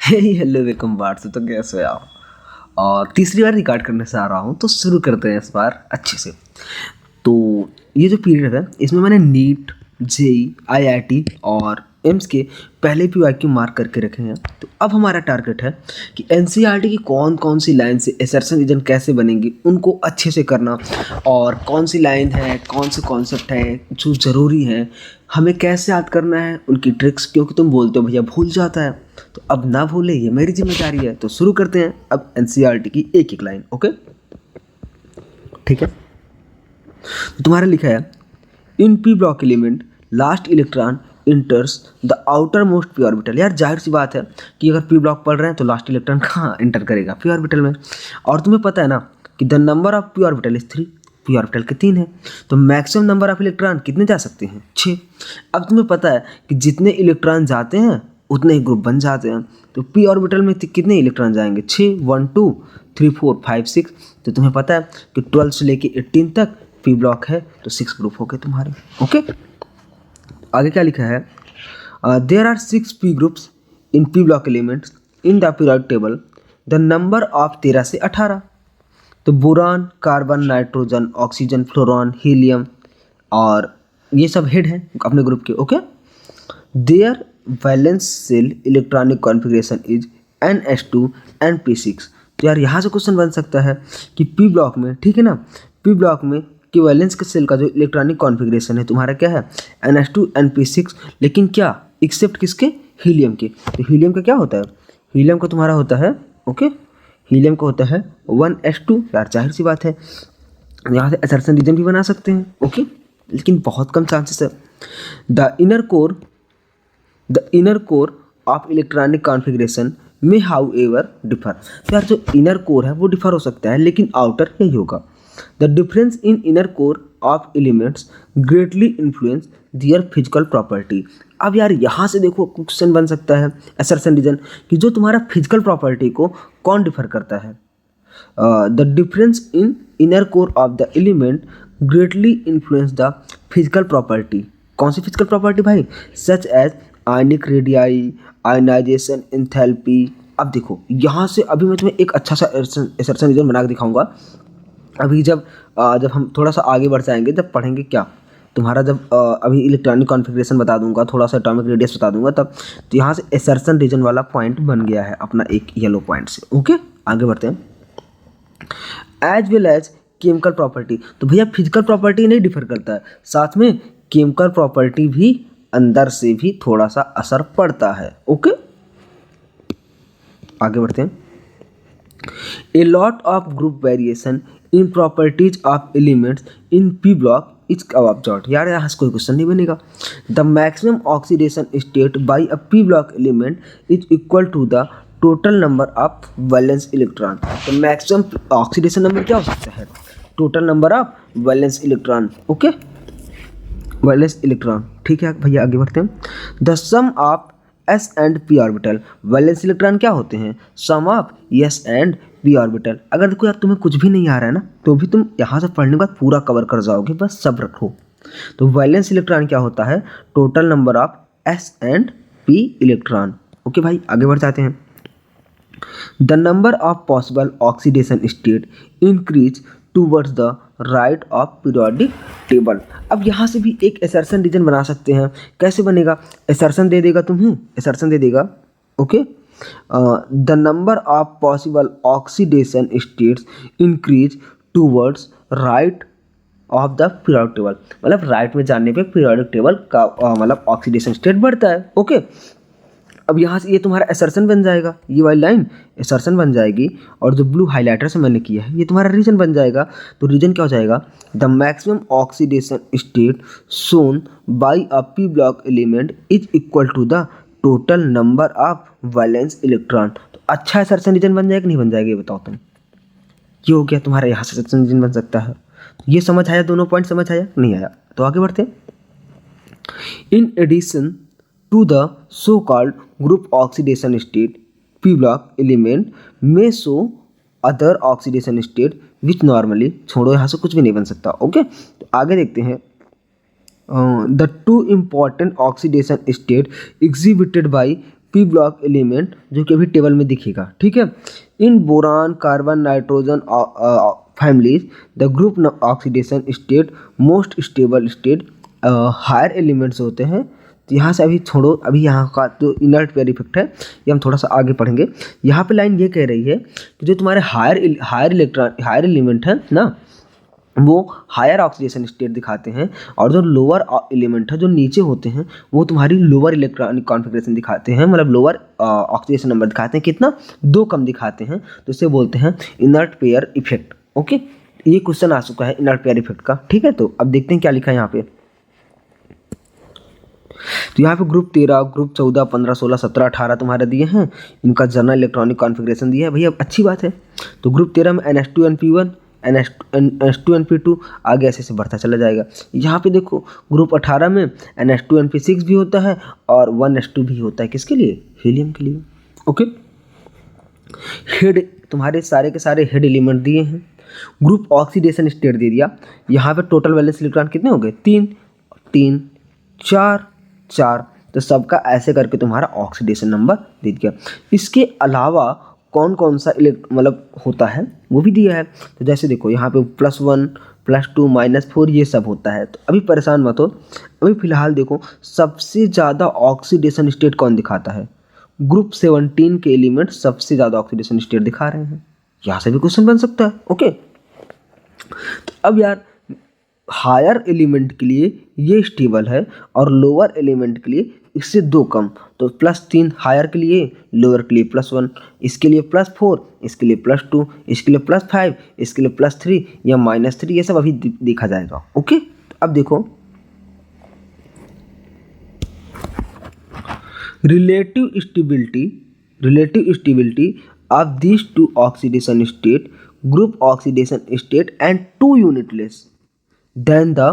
हे hello welcome बार से। तो कैसे हो आप? और तीसरी बार रिकॉर्ड करने से आ रहा हूँ, तो शुरू करते हैं इस बार अच्छे से। तो ये जो पीरियड है इसमें मैंने नीट, जेई, आईआईटी और एम्स के पहले PYQ मार्क करके रखे हैं। तो अब हमारा टारगेट है कि एनसीईआरटी की कौन कौन सी लाइन से असर्शन रीजन कैसे बनेंगी उनको अच्छे से करना, और कौन सी लाइन है, कौन से कॉन्सेप्ट है जो ज़रूरी है, हमें कैसे याद करना है, उनकी ट्रिक्स। क्योंकि तुम बोलते हो भैया भूल जाता है, तो अब ना भूले ये मेरी जिम्मेदारी है। तो शुरू करते हैं अब एनसीईआरटी की एक एक लाइन। ओके, ठीक है। तो तुम्हारा लिखा है in P block element last electron enters the outermost P orbital. यार जाहिर सी बात है कि अगर पी ब्लॉक पढ़ रहे हैं तो लास्ट इलेक्ट्रॉन कहाँ इंटर करेगा? पी ऑर्बिटल में। और तुम्हें पता है ना कि the number of P orbital is 3, P orbital के 3 है, तो मैक्सिमम नंबर ऑफ इलेक्ट्रॉन कितने जा सकते हैं? 6। अब तुम्हें पता है कि जितने इलेक्ट्रॉन जाते हैं उतने ही ग्रुप बन जाते हैं। तो पी ऑर्बिटल में कितने इलेक्ट्रॉन जाएंगे? 6, 1 2 3 4 5 6। तो तुम्हें पता है कि 12 से लेके 18 तक पी ब्लॉक है, तो 6 ग्रुप हो गए तुम्हारे। ओके, आगे क्या लिखा है? There are 6 P groups in P block elements in the periodic table, the number of 13 से 18। तो boron, carbon, nitrogen, oxygen, fluorine, helium और ये सब हेड हैं अपने ग्रुप के। Okay, their valence shell electronic configuration is NH2 NP6। तो यार यहाँ से क्वेश्चन बन सकता है कि पी ब्लॉक में, ठीक है ना, पी ब्लॉक में कि वैलेंस के सेल का जो इलेक्ट्रॉनिक कॉन्फ़िगरेशन है तुम्हारा क्या है? NH2 NP6। लेकिन क्या एक्सेप्ट किसके? हीलियम के। तो हीलियम का क्या होता है? हीलियम का तुम्हारा होता है, ओके, हीलियम का होता है 1s2। यार जाहिर सी बात है यहाँ से असर्शन रीजन भी बना सकते हैं। ओके, लेकिन बहुत कम चांसेस है। The inner core of electronic configuration में हाउ एवर डिफर। तो यार जो इनर कोर है वो डिफर हो सकता है, लेकिन आउटर यही होगा। The difference in inner core of elements greatly influence their physical property. अब यार यहाँ से देखो क्वेश्चन बन सकता है असर्शन रीजन कि जो तुम्हारा फिजिकल प्रॉपर्टी को कौन डिफर करता है? The difference in inner core of the element greatly influence the physical property. कौन सी फिजिकल प्रॉपर्टी भाई? Such as ionic radii, ionization, enthalpy. अब देखो यहाँ से अभी मैं तुम्हें एक अच्छा सा असर्शन रीजन बना के दिखाऊंगा। अभी जब हम थोड़ा सा आगे बढ़ जाएंगे, जब पढ़ेंगे क्या तुम्हारा, जब अभी इलेक्ट्रॉनिक कॉन्फ़िगरेशन बता दूंगा, थोड़ा सा एटॉमिक रेडियस बता दूंगा तब। तो यहाँ से असर्शन रीजन वाला पॉइंट बन गया है अपना एक येलो पॉइंट से। ओके, आगे बढ़ते हैं। As well as chemical property. तो भैया फिजिकल प्रॉपर्टी नहीं डिफर करता है, साथ में केमिकल प्रॉपर्टी भी अंदर से भी थोड़ा सा असर पड़ता है। ओके, आगे बढ़ते हैं। A lot of group variation in properties of elements in P block is observed. यार यहाँ से कोई क्वेश्चन नहीं बनेगा। The maximum oxidation state by a P block element is equal to the total number of valence electron. तो maximum oxidation number क्या हो सकता है? Total number of valence electron. Okay, valence electron, ठीक है भैया, आगे बढ़ते हैं। The sum of s and p orbital. Valence electron क्या होते हैं? Sum of s and p orbital. अगर देखो यार तुम्हें कुछ भी नहीं आ रहा है ना, तो भी तुम यहाँ से पढ़ने के बाद पूरा कवर कर जाओगे, बस सब रखो। तो वैलेंस इलेक्ट्रॉन क्या होता है? Total number of s and p electron. Okay भाई, आगे बढ़ जाते हैं। The number of possible oxidation state increase towards the right of periodic table. अब यहाँ से भी एक असर्शन रीजन बना सकते हैं। कैसे बनेगा? असर्शन दे देगा तुम्हें, असर्शन दे देगा। Okay, the number of possible oxidation states increase towards right of the periodic table. मतलब राइट में जाने पे पीरियोडिक टेबल का मतलब ऑक्सीडेशन स्टेट बढ़ता है। ओके, अब यहाँ से ये तुम्हारा असर्शन बन जाएगा, ये वाली लाइन असर्शन बन जाएगी, और जो ब्लू हाइलाइटर से मैंने किया है ये तुम्हारा रीजन बन जाएगा। तो रीजन क्या हो जाएगा? The maximum oxidation state shown by a P block element is equal to the total number of valence electron. तो अच्छा असर्शन रीजन बन जाएगा कि नहीं बन जाएगा, ये बताओ तुम। ये हो गया तुम्हारा, यहाँ से असर्शन रीजन बन सकता है। ये समझ आया? दोनों पॉइंट समझ आया? नहीं आया तो आगे बढ़ते हैं। In addition to the so-called group oxidation state, p block element may show other oxidation state which normally, छोड़ो यहाँ से कुछ भी नहीं बन सकता। ओके, तो आगे देखते हैं। The two important oxidation state exhibited by P block element जो कि अभी टेबल में दिखेगा, ठीक है। In boron carbon nitrogen families the group oxidation state most stable state higher elements होते हैं। तो यहाँ से अभी छोड़ो, अभी यहाँ का जो इनर्ट पेयर इफेक्ट है ये हम थोड़ा सा आगे पढ़ेंगे। यहाँ पे लाइन ये कह रही है कि जो तुम्हारे हायर एलिमेंट है ना, वो हायर ऑक्सीडेशन स्टेट दिखाते हैं, और जो लोअर एलिमेंट है जो नीचे होते हैं वो तुम्हारी लोअर इलेक्ट्रॉनिक कॉन्फ़िगरेशन दिखाते हैं, मतलब लोअर ऑक्सीडेशन नंबर दिखाते हैं, कितना 2 कम दिखाते हैं। तो इसे बोलते हैं इनर्ट पेयर इफेक्ट। ओके, ये क्वेश्चन आ चुका है इनर्ट पेयर इफेक्ट का, ठीक है। तो अब देखते हैं क्या लिखा है यहाँ पे। तो यहाँ पे ग्रुप 13, ग्रुप 14, 15, 16, 17, 18 तुम्हारे दिए हैं, इनका जनरल इलेक्ट्रॉनिक कॉन्फ़िगरेशन दिया है भैया, अच्छी बात है। तो ग्रुप 13 में NH2NP1, NH2NP2 आगे ऐसे से बढ़ता चला जाएगा। यहाँ पे देखो ग्रुप 18 में NH2NP6 भी होता है और 1s2 भी होता है, किसके लिए? हीलियम के लिए। ओके, हेड तुम्हारे सारे के सारे हेड एलिमेंट दिए हैं। ग्रुप ऑक्सीडेशन स्टेट दे दिया। यहाँ पे टोटल वैलेंस इलेक्ट्रॉन कितने हो गए? 3 3 4 4। तो सबका ऐसे करके तुम्हारा ऑक्सीडेशन नंबर दे दिया। इसके अलावा कौन कौन सा मतलब होता है वो भी दिया है। तो जैसे देखो यहाँ पे +1 +2 -4 ये सब होता है। तो अभी परेशान मत हो, अभी फिलहाल देखो सबसे ज़्यादा ऑक्सीडेशन स्टेट कौन दिखाता है? ग्रुप 17 के एलिमेंट सबसे ज़्यादा ऑक्सीडेशन स्टेट दिखा रहे हैं। यहाँ से भी क्वेश्चन बन सकता है। ओके, तो अब यार हायर एलिमेंट के लिए ये स्टेबल है और लोअर एलिमेंट के लिए इससे 2 कम। तो +3 हायर के लिए, लोअर के लिए +1, इसके लिए +4, इसके लिए +2, इसके लिए +5, इसके लिए +3 या -3, ये सब अभी देखा जाएगा। ओके, अब देखो relative stability of these 2 oxidation state, group oxidation state and 2 unitless, then the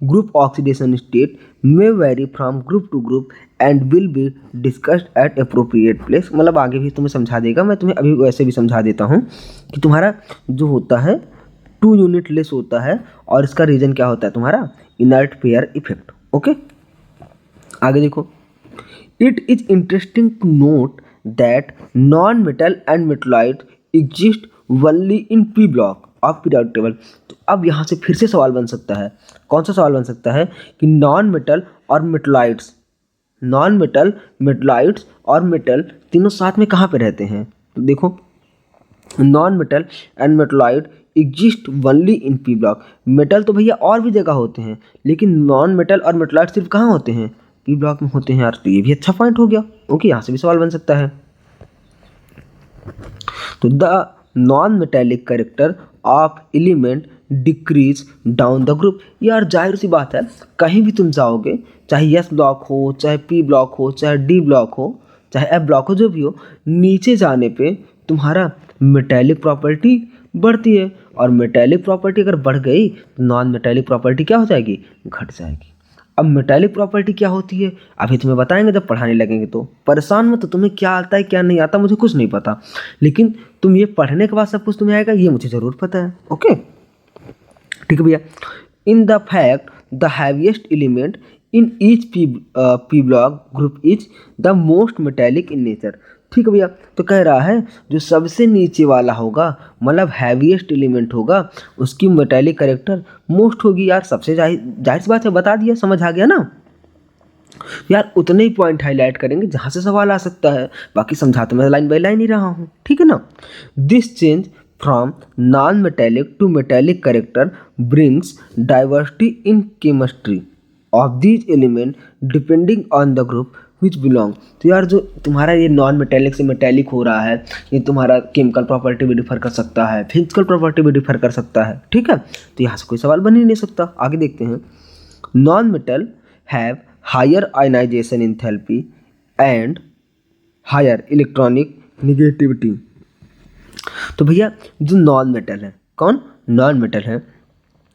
group oxidation state may vary from group to group and will be discussed at appropriate place। मतलब आगे भी तुम्हें समझा देगा, मैं तुम्हें अभी वैसे भी समझा देता हूँ कि तुम्हारा जो होता है 2 यूनिटलेस होता है और इसका रीजन क्या होता है तुम्हारा? Inert pair effect. ओके, आगे देखो, it is interesting to note that non metal and metalloid exist only in P block of periodic table. तो अब यहाँ से फिर से सवाल बन सकता है। कौन सा सवाल बन सकता है? कि नॉन मेटल और मेटलाइट्स और मेटल तीनों साथ में कहाँ पे रहते हैं? तो देखो non metal and metalloid exist only in P block. Metal तो भैया और भी जगह होते हैं, लेकिन नॉन मेटल और मेटलाइट सिर्फ कहाँ होते हैं? पी ब्लॉक में होते हैं यार। तो ये भी अच्छा पॉइंट हो गया। ओके, यहाँ से भी सवाल बन सकता है। तो the non metallic character of element decrease down the group. यार जाहिर सी बात है, कहीं भी तुम जाओगे, चाहे एस ब्लॉक हो, चाहे पी ब्लॉक हो, चाहे डी ब्लॉक हो, चाहे एफ ब्लॉक हो, जो भी हो, नीचे जाने पे तुम्हारा मेटेलिक प्रॉपर्टी बढ़ती है, और मेटेलिक प्रॉपर्टी अगर बढ़ गई तो नॉन मेटेलिक प्रॉपर्टी क्या हो जाएगी? घट जाएगी। अब मेटेलिक प्रॉपर्टी क्या होती है अभी तुम्हें बताएंगे जब पढ़ाने लगेंगे। तो परेशान मत, तो तुम्हें क्या आता है क्या नहीं आता मुझे कुछ नहीं पता, लेकिन तुम ये पढ़ने के बाद सब कुछ तुम्हें आएगा, ये मुझे ज़रूर पता है। ओके, ठीक है भैया। In the fact the heaviest element in each P block group is the most metallic in nature. ठीक है भैया, तो कह रहा है जो सबसे नीचे वाला होगा, मतलब हैवीएस्ट एलिमेंट होगा, उसकी मेटेलिक कैरेक्टर मोस्ट होगी। यार सबसे जाहिर सी बात है, बता दिया, समझ आ गया ना यार। उतने ही पॉइंट हाईलाइट करेंगे जहाँ से सवाल आ सकता है, बाकी समझाते मैं लाइन बाय लाइन ही रहा हूँ, ठीक है ना। This change from non metallic to metallic character brings diversity in chemistry of these element depending on the group which belong. तो यार जो तुम्हारा ये नॉन मेटेलिक से मेटेलिक हो रहा है, ये तुम्हारा केमिकल प्रॉपर्टी भी डिफर कर सकता है, फिजिकल प्रॉपर्टी भी डिफर कर सकता है, ठीक है। तो यहाँ से कोई सवाल बन ही नहीं सकता। आगे देखते हैं। Non metal have higher ionization enthalpy and higher electronic negativity. तो भैया जो नॉन मेटल है, कौन नॉन मेटल है,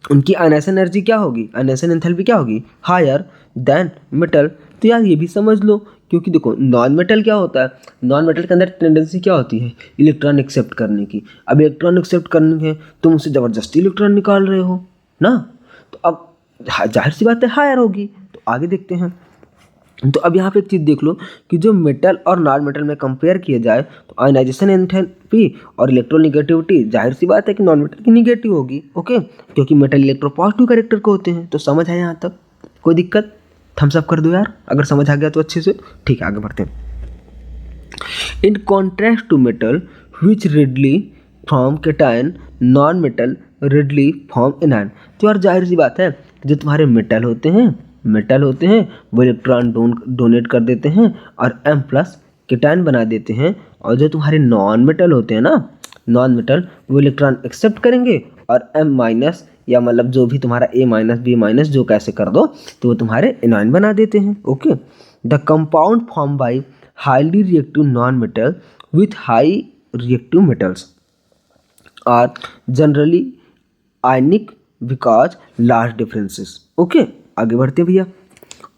उनकी आयनाइजेशन एनर्जी क्या होगी, आयनाइजेशन एंथैल्पी क्या होगी? Higher than metal. तो यार ये भी समझ लो, क्योंकि देखो नॉन मेटल क्या होता है, नॉन मेटल के अंदर टेंडेंसी क्या होती है? इलेक्ट्रॉन एक्सेप्ट करने की। अब इलेक्ट्रॉन एक्सेप्ट करने है, तुम उससे ज़बरदस्ती इलेक्ट्रॉन निकाल रहे हो ना, तो अब जाहिर सी बात है हायर होगी। तो आगे देखते हैं। तो अब यहाँ पे एक चीज़ देख लो कि जो मेटल और नॉन मेटल में कंपेयर किया जाए तो आयनाइजेशन एंथैल्पी और इलेक्ट्रोनिगेटिविटी जाहिर सी बात है कि नॉन मेटल की निगेटिव होगी। ओके, क्योंकि मेटल इलेक्ट्रोपॉजिटिव कैरेक्टर के होते हैं। तो समझ आया यहाँ तक? कोई दिक्कत? थम्स अप कर दो यार अगर समझ आ गया तो अच्छे से। ठीक है, आगे बढ़ते हैं। In contrast to metal which readily form cation, non metal readily form anion. तो यार जाहिर सी बात है, जो तुम्हारे मेटल होते हैं वो इलेक्ट्रॉन डोनेट कर देते हैं और M प्लस केटायन बना देते हैं। और जो तुम्हारे नॉन मेटल होते हैं ना, नॉन मेटल, वो इलेक्ट्रॉन एक्सेप्ट करेंगे और M माइनस या मतलब जो भी तुम्हारा A माइनस B माइनस जो कैसे कर दो तो वो तुम्हारे एनायन बना देते हैं। Okay, the compound form by highly reactive non-metal with high reactive metals are generally ionic because large differences. Okay, आगे बढ़ते हैं भैया।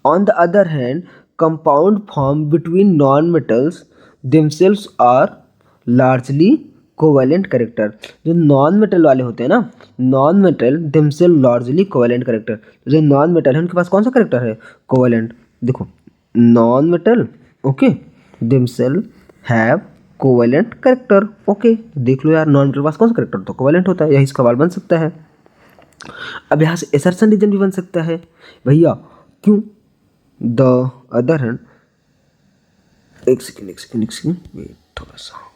On the other hand, compound formed between non-metals themselves are largely covalent character. जो non metal वाले होते हैं ना, non metal themselves largely covalent character. जो नॉन मेटल है उनके पास कौन सा करेक्टर है? कोवेलेंट। देखो, non metal okay themselves have covalent character. Okay, देख लो यार, नॉन मेटल के पास कौन सा करेक्टर तो कोवेलेंट होता है। यही सवाल बन सकता है। अब यहाँ से एसर्शन रीजन भी बन सकता है भैया। क्यों? द अदर हैंड, एक सेकेंड वेट थोड़ा सा,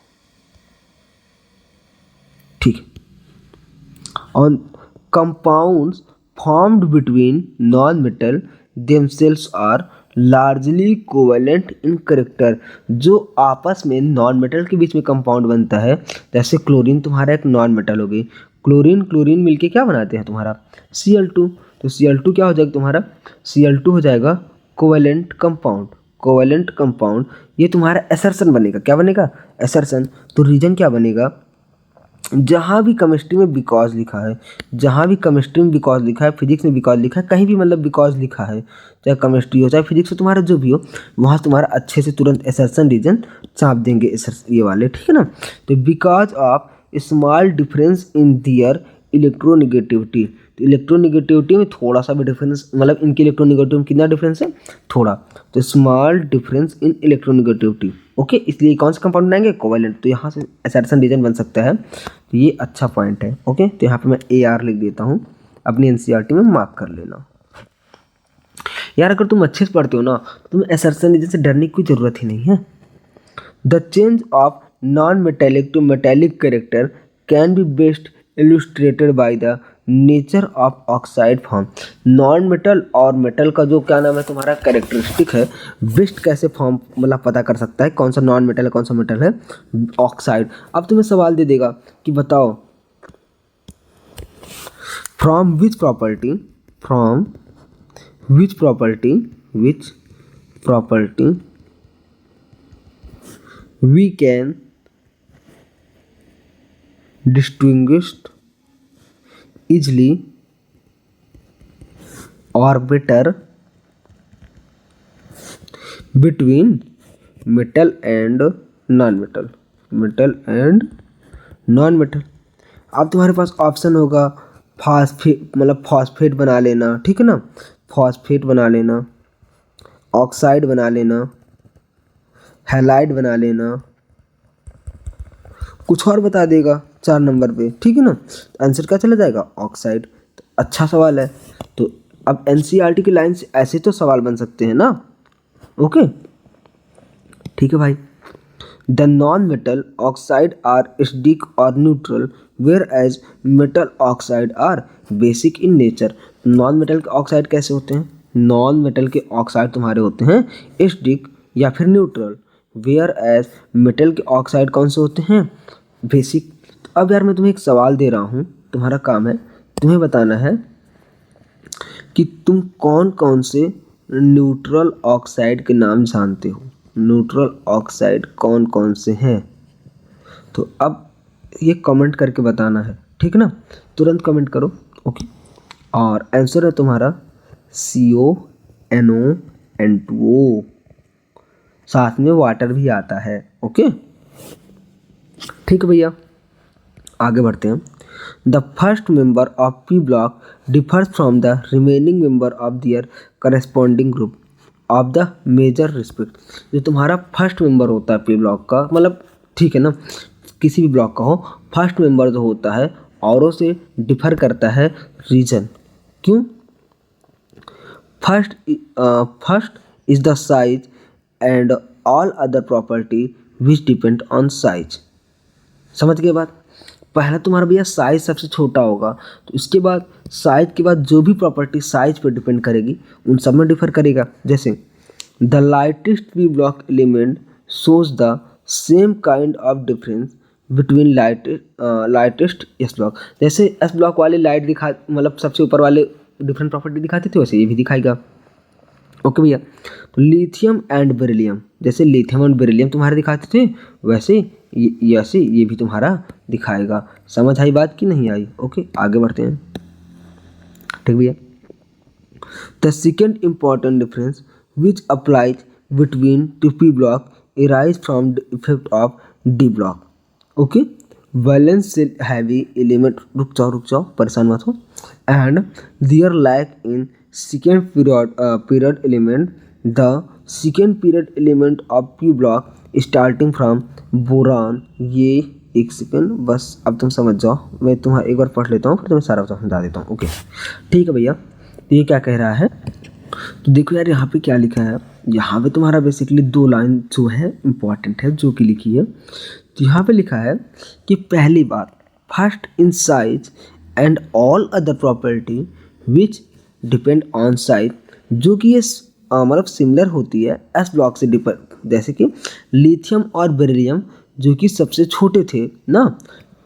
ठीक है। On compounds formed between non metal themselves are largely covalent in character. जो आपस में नॉन मेटल के बीच में कंपाउंड बनता है, जैसे क्लोरीन तुम्हारा एक नॉन मेटल हो गई, क्लोरीन मिलके क्या बनाते हैं तुम्हारा Cl2। तो Cl2 क्या हो जाएगा तुम्हारा? Cl2 हो जाएगा कोवेलेंट कंपाउंड। ये तुम्हारा एसर्शन बनेगा। क्या बनेगा? एसर्शन। तो रीजन क्या बनेगा? जहाँ भी केमिस्ट्री में बिकॉज लिखा है, फिजिक्स में बिकॉज लिखा है, कहीं भी मतलब बिकॉज लिखा है, चाहे केमिस्ट्री हो चाहे फिजिक्स हो, तुम्हारा जो भी हो, वहाँ तुम्हारा अच्छे से तुरंत एसर्शन रीजन चाप देंगे ये वाले, ठीक है ना। तो because of small difference in their electronegativity. तो इलेक्ट्रोनिगेटिविटी में थोड़ा सा भी डिफरेंस, मतलब इनकी इलेक्ट्रोनिगेटिविटी में कितना डिफरेंस है? थोड़ा। तो small difference in electronegativity. Okay, इसलिए कौन सा कंपाउंड बनाएंगे? कोवेलेंट। तो यहाँ से एसर्शन रीजन बन सकता है। तो ये अच्छा पॉइंट है। ओके, तो यहाँ पे मैं AR लिख देता हूँ, अपनी NCERT में मार्क कर लेना। यार अगर तुम अच्छे से पढ़ते हो ना, तो तुम्हें एसर्शन रीजन से डरने की कोई ज़रूरत ही नहीं है। The change of non metallic to metallic character can be best illustrated by the nature of oxide form. Non metal और मेटल का जो क्या नाम है तुम्हारा कैरेक्टरिस्टिक है, बेस्ट कैसे फॉर्म मतलब पता कर सकता है कौन सा नॉन मेटल है कौन सा मेटल है? ऑक्साइड। अब तुम्हें सवाल दे देगा कि बताओ from which property we can distinguish easily orbiter between metal and non-metal। अब तुम्हारे पास ऑप्शन होगा फॉस्फेट बना लेना, ठीक है ना, फॉस्फेट बना लेना, ऑक्साइड बना लेना, हैलाइड बना लेना, कुछ और बता देगा 4 नंबर पे, ठीक है ना। आंसर क्या चला जाएगा? ऑक्साइड। तो अच्छा सवाल है। तो अब NCERT की लाइन से ऐसे तो सवाल बन सकते हैं ना। ओके, ठीक है भाई। The non metal oxide are acidic और neutral whereas metal oxide are basic in nature. Non metal के ऑक्साइड कैसे होते हैं? नॉन मेटल के ऑक्साइड तुम्हारे होते हैं एसिडिक या फिर न्यूट्रल, वेयर एज मेटल के ऑक्साइड कौन से होते हैं? बेसिक। अब यार मैं तुम्हें एक सवाल दे रहा हूँ, तुम्हारा काम है तुम्हें बताना है कि तुम कौन कौन से न्यूट्रल ऑक्साइड के नाम जानते हो। न्यूट्रल ऑक्साइड कौन कौन से हैं? तो अब ये कमेंट करके बताना है, ठीक है ना, तुरंत कमेंट करो। ओके, और आंसर है तुम्हारा CONO, साथ में वाटर भी आता है। ओके, ठीक है भैया, आगे बढ़ते हैं। The first member of P block differs from the remaining member of their corresponding group. Of the major respect. जो तुम्हारा फर्स्ट मेंबर होता है पी ब्लॉक का, मतलब ठीक है ना, किसी भी ब्लॉक का हो, फर्स्ट मेंबर जो होता है औरों से डिफर करता है रीजन। क्यों? First is the size and all other property which depend on size. समझ गए बात? पहला तुम्हारा भैया साइज सबसे छोटा होगा, तो इसके बाद साइज के बाद जो भी प्रॉपर्टी साइज पर डिपेंड करेगी उन सब में डिफर करेगा। जैसे the lightest P block element shows the same kind of difference between lightest S block. जैसे एस ब्लॉक वाले लाइट दिखा, मतलब सबसे ऊपर वाले डिफरेंट प्रॉपर्टी दिखाते थे, वैसे ये भी दिखाएगा। ओके भैया, तो लिथियम एंड बेरिलियम, जैसे लिथियम एंड बेरिलियम तुम्हारे दिखाते थे, वैसे ये भी तुम्हारा दिखाएगा। समझ आई बात कि नहीं आई? ओके, आगे बढ़ते हैं। ठीक भैया, the second important difference which applies between two P block arise from the effect of D block. Okay, valence से हैवी एलिमेंट, रुक जाओ परेशान मत हो, and their lack in second period element. The second period element of P block starting from boron. ये एक second बस, अब तुम समझ जाओ, मैं तुम्हारा एक बार पढ़ लेता हूँ फिर तुम्हें सारा समझा देता हूँ। ओके ठीक है भैया, तो ये क्या कह रहा है, तो देखो यार यहाँ पे क्या लिखा है। यहाँ पे तुम्हारा बेसिकली 2 लाइन जो है इम्पॉर्टेंट है जो कि लिखी है। तो यहाँ पे लिखा है कि पहली बात, first in size and all other property which depend on size, जो कि ये मतलब सिमिलर होती है एस ब्लॉक से डिफर। जैसे कि लिथियम और बेरिलियम जो कि सबसे छोटे थे ना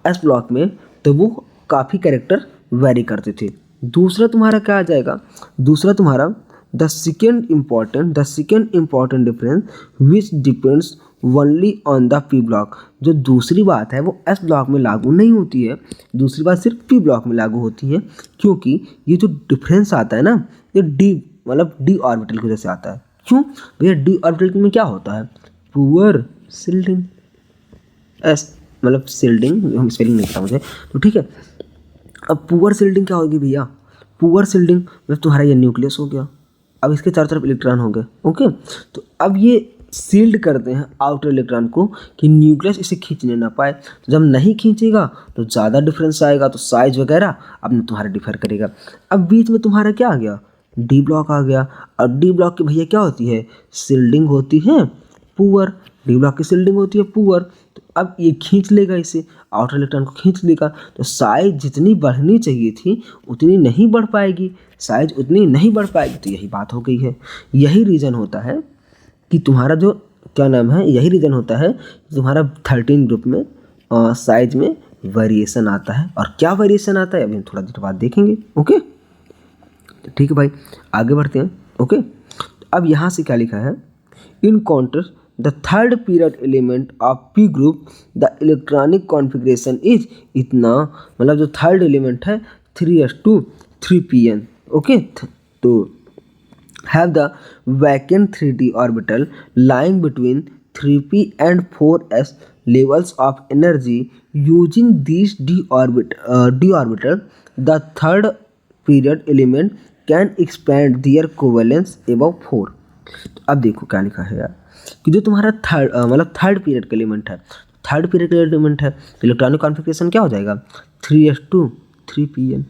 एस ब्लॉक में, तो वो काफ़ी कैरेक्टर वेरी करते थे। दूसरा तुम्हारा क्या आ जाएगा, दूसरा तुम्हारा the second important difference which depends only on the P block. जो दूसरी बात है वो एस ब्लॉक में लागू नहीं होती है, दूसरी बात सिर्फ पी ब्लॉक में लागू होती है, क्योंकि ये जो डिफरेंस आता है ना, ये डी मतलब डी ऑर्बिटल की वजह से आता है। क्यों भैया? डी ऑर्बिटल में क्या होता है, पुअर शिल्डिंग, एस मतलब शिल्डिंग, हम स्पेलिंग नहीं पता मुझे, तो ठीक है। अब पुअर शिल्डिंग क्या होगी भैया, पुअर शिल्डिंग मतलब तुम्हारा ये न्यूक्लियस हो गया, अब इसके चारों तरफ इलेक्ट्रॉन हो गए। ओके, तो अब ये सील्ड करते हैं आउटर इलेक्ट्रॉन को कि न्यूक्लियस इसे खींचने ना पाए। तो जब नहीं खींचेगा तो ज़्यादा डिफरेंस आएगा, तो साइज वगैरह अब तुम्हारा डिफर करेगा। अब बीच में तुम्हारा क्या आ गया, डी ब्लॉक आ गया। और डी ब्लॉक की भैया क्या होती है, शिल्डिंग होती है पुअर, डी ब्लॉक की शिल्डिंग होती है पुअर। तो अब ये खींच लेगा, इसे आउटर इलेक्ट्रॉन को खींच लेगा, तो साइज जितनी बढ़नी चाहिए थी उतनी नहीं बढ़ पाएगी, साइज उतनी नहीं बढ़ पाएगी। तो यही बात हो गई है, यही रीज़न होता है कि तुम्हारा जो क्या नाम है, यही रीज़न होता है कि तुम्हारा 13 ग्रुप में साइज में वेरिएशन आता है। और क्या वेरिएशन आता है अभी हम थोड़ा देर बाद देखेंगे। ओके ठीक है भाई, आगे बढ़ते हैं। ओके, अब यहाँ से क्या लिखा है, in contrast the third period element of P group the electronic configuration is, इतना मतलब जो थर्ड एलिमेंट है 3s2 3pn। ओके, तो have the vacant 3d orbital lying between 3p and 4s levels of energy. Using these d orbital, the third period element can expand their covalence above 4. तो अब देखो क्या लिखा है यार, कि जो तुम्हारा थर्ड पीरियड का एलिमेंट है, थर्ड पीरियड का एलिमेंट है, इलेक्ट्रॉनिक कॉन्फ़िगरेशन क्या हो जाएगा 3s2 3pn।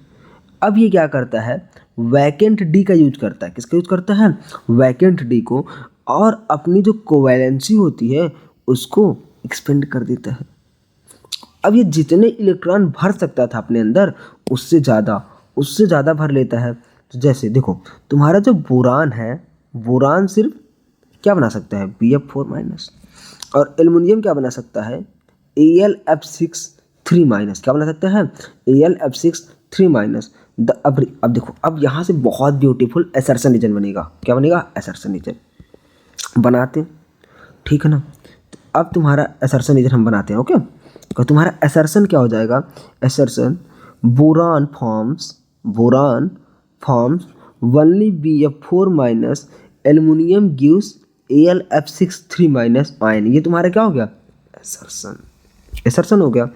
अब ये क्या करता है, वैकेंट डी का यूज करता है। किसका यूज करता है, वैकेंट डी को, और अपनी जो कोवैलेंसी होती है उसको एक्सपेंड कर देता है। अब ये जितने इलेक्ट्रॉन भर सकता था अपने अंदर उससे ज़्यादा भर लेता है। तो जैसे देखो तुम्हारा जो बोरान है, बोरान सिर्फ क्या बना सकता है Bf4-, और एल्युमिनियम क्या बना सकता है Al(F6)3-। क्या बना सकता है Al(F6)3-। अब देखो, अब यहाँ से बहुत ब्यूटीफुल असर्शन रीजन बनेगा। क्या बनेगा, असर्शन रीजन बनाते, ठीक है ना। तो अब तुम्हारा असर्शन रीजन हम बनाते हैं। ओके, तो तुम्हारा असर्शन क्या हो जाएगा, assertion boron forms only Bf4-, aluminium gives Al(F6)3- ion. ये तुम्हारा क्या हो गया, असर्शन हो गया।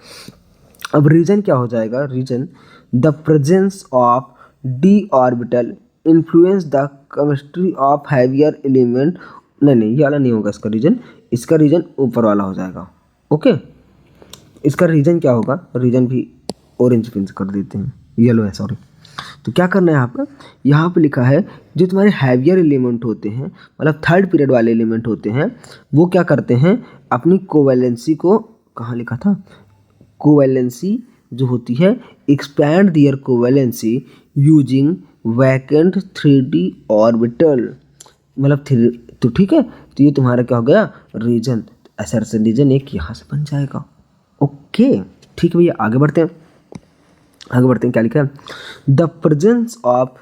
अब रीजन क्या हो जाएगा, reason the presence of d orbital influence the chemistry of heavier element. नहीं, ये वाला नहीं होगा इसका रीजन ऊपर वाला हो जाएगा। ओके, इसका रीजन क्या होगा, रीजन भी ऑरेंज पिन से कर देते हैं, येलो है सॉरी। तो क्या करना है यहाँ पे लिखा है जो तुम्हारे हैवियर एलिमेंट होते हैं, मतलब थर्ड पीरियड वाले एलिमेंट होते हैं, वो क्या करते हैं, अपनी कोवैलेंसी को, कहाँ लिखा था, कोवैलेंसी जो होती है, expand their covalency using vacant 3D orbital, मतलब तो ठीक है, तो ये तुम्हारा क्या हो गया, रीजन। ऐसा रीजन एक यहाँ से बन जाएगा। ओके ठीक है भैया, आगे बढ़ते हैं क्या लिखा है, द प्रेजेंस ऑफ,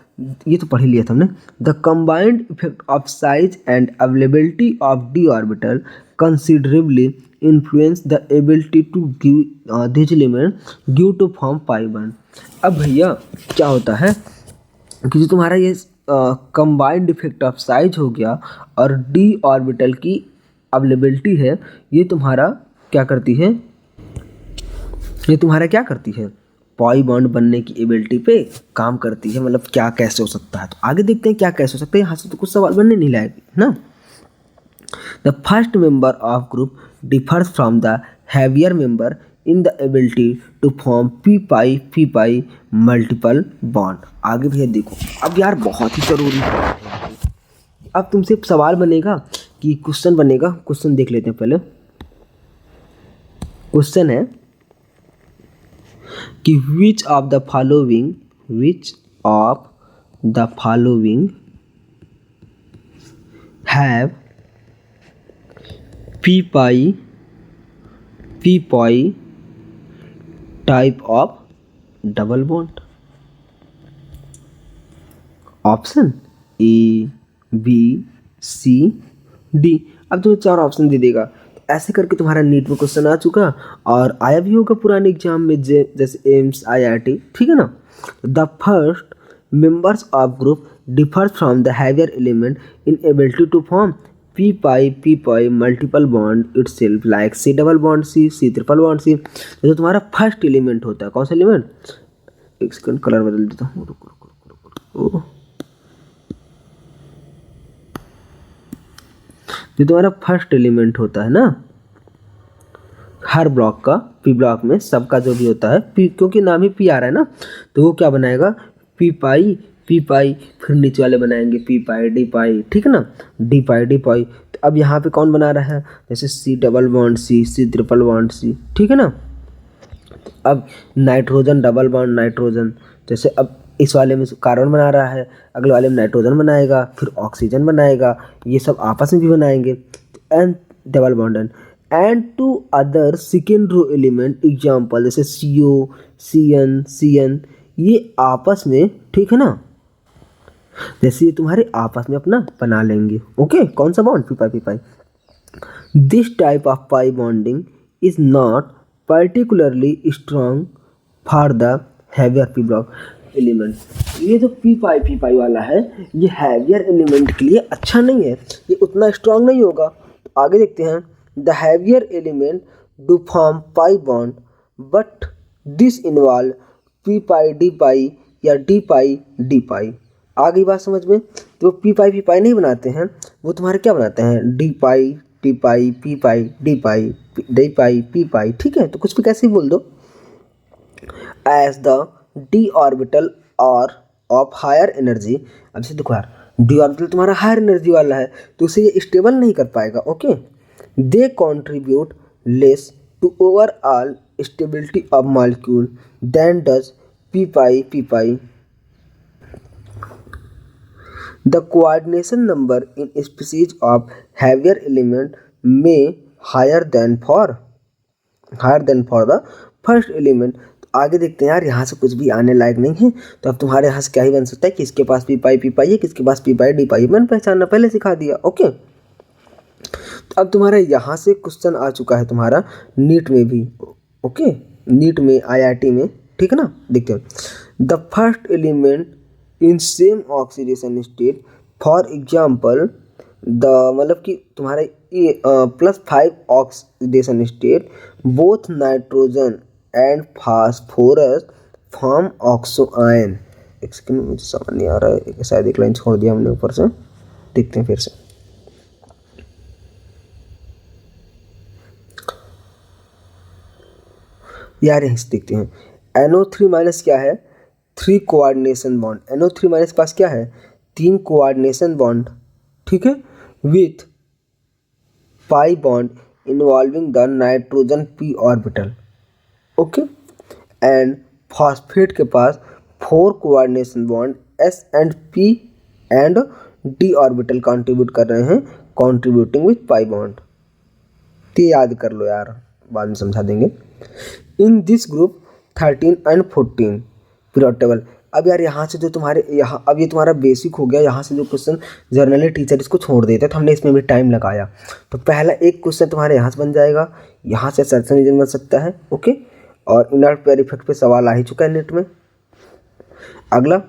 ये तो पढ़ ही लिया था हमने, the combined effect of size and availability of D orbital considerably influence the ability to give this element give to form pi bond. अब भैया क्या होता है कि जो तुम्हारा ये कंबाइंड इफेक्ट ऑफ साइज हो गया और डी ऑर्बिटल की अवेलेबिलिटी है, ये तुम्हारा क्या करती है, पाई बॉन्ड बनने की एबिलिटी पे काम करती है। मतलब क्या कैसे हो सकता है, तो आगे देखते हैं क्या कैसे हो सकता है। यहाँ से तो कुछ सवाल बनने नहीं लायक ना। The first member of group differs from the heavier member in the ability to form P pi multiple bond. आगे भैया देखो, अब यार बहुत ही जरूरी है, अब तुमसे सवाल बनेगा कि क्वेश्चन बनेगा, क्वेश्चन देख लेते हैं पहले। क्वेश्चन है कि which of the following have p pi type of double bond। Option A, B, C, D. अब तुम्हें 4 ऑप्शन दे देगा, ऐसे करके तुम्हारा नीट में क्वेश्चन आ चुका और आया भी होगा पुराने एग्जाम में, जैसे एम्स, IIT, ठीक है ना। The first members of group differ from the heavier element in ability to form P pi multiple bond itself like C double bond C triple bond C. जो तुम्हारा first element होता है, कौन सा element, एक second colour बदल देता हूँ, रुको। जो तुम्हारा फर्स्ट एलिमेंट होता है ना, हर ब्लॉक का, पी ब्लॉक में सबका जो भी होता है, पी, क्योंकि नाम ही पी आ रहा है ना, तो वो क्या बनाएगा, पी पाई, फिर नीचे वाले बनाएंगे पी पाई डी पाई, ठीक है ना, डी पाई। तो अब यहाँ पे कौन बना रहा है, जैसे C double bond C triple bond C, ठीक है ना। अब नाइट्रोजन डबल बॉन्ड नाइट्रोजन, जैसे अब इस वाले में कार्बन बना रहा है, अगले वाले में नाइट्रोजन बनाएगा, फिर ऑक्सीजन बनाएगा, ये सब आपस में भी बनाएंगे, and double bond and to other second row element example जैसे CO, CN, ये आपस में, ठीक है ना, जैसे ये तुम्हारे आपस में अपना बना लेंगे। ओके, कौन सा bond, P pi. This type of pi bonding is not particularly strong for the heavier P block element. ये जो पी पाई वाला है, ये हैवियर एलिमेंट के लिए अच्छा नहीं है, ये उतना स्ट्रॉन्ग नहीं होगा। तो आगे देखते हैं, the heavier element do form pi bond but this involve P pi D pi या डी पाई। आगे बात समझ में, तो पी पाई नहीं बनाते हैं, वो तुम्हारे क्या बनाते हैं, D pi P pi D pi P pi, ठीक है। तो कुछ भी कैसे ही बोल दो। As the D orbital are of higher energy, अब से देखो यार, डी ऑर्बिटल तुम्हारा हायर एनर्जी वाला है, तो उसे ये स्टेबल नहीं कर पाएगा। Okay, they contribute less to overall stability of molecule than does P pi. The coordination number in species of heavier element may higher than for the first element। तो आगे देखते हैं यार, यहाँ से कुछ भी आने लायक नहीं है, तो अब तुम्हारे यहाँ से क्या ही बन सकता है कि इसके पास पी पाई है, किसके पास पी पाई डी पाई, मैंने पहचानना पहले सिखा दिया। ओके, तो अब तुम्हारे यहाँ से क्वेश्चन आ चुका है तुम्हारा नीट में भी। ओके, नीट में, IIT में, ठीक है ना। देखते हैं, the first element in same oxidation state, for example the, मतलब कि तुम्हारे +5 oxidation state, both nitrogen and phosphorus form oxo ion. एक सेकंड, मुझे समझ नहीं आ रहा है, शायद एक लाइन छोड़ दिया हमने ऊपर से, देखते हैं फिर से। यार यहीं से देखते हैं। NO3 माइनस क्या है, 3 कोऑर्डिनेशन बॉन्ड। NO3 माइनस के पास क्या है, 3 कोऑर्डिनेशन बॉन्ड, ठीक है, with pi bond involving the nitrogen p orbital, okay. And phosphate के पास 4 coordination bond s and p and d orbital contribute कर रहे हैं, कंट्रीब्यूटिंग विथ पाई बॉन्ड। तो याद कर लो यार, बाद में समझा देंगे। In this group 13 and 14 period table. अब यार यहाँ से जो तुम्हारे यहाँ, अब ये तुम्हारा बेसिक हो गया। यहाँ से जो क्वेश्चन जनरली टीचर इसको छोड़ देते तो हमने इसमें भी टाइम लगाया। तो पहला एक क्वेश्चन तुम्हारे यहाँ से बन जाएगा, यहाँ से सर्चन रीजन बन सकता है, ओके। और इनर्ट पेयर इफेक्ट पे सवाल आ ही चुका है नेट में। अगला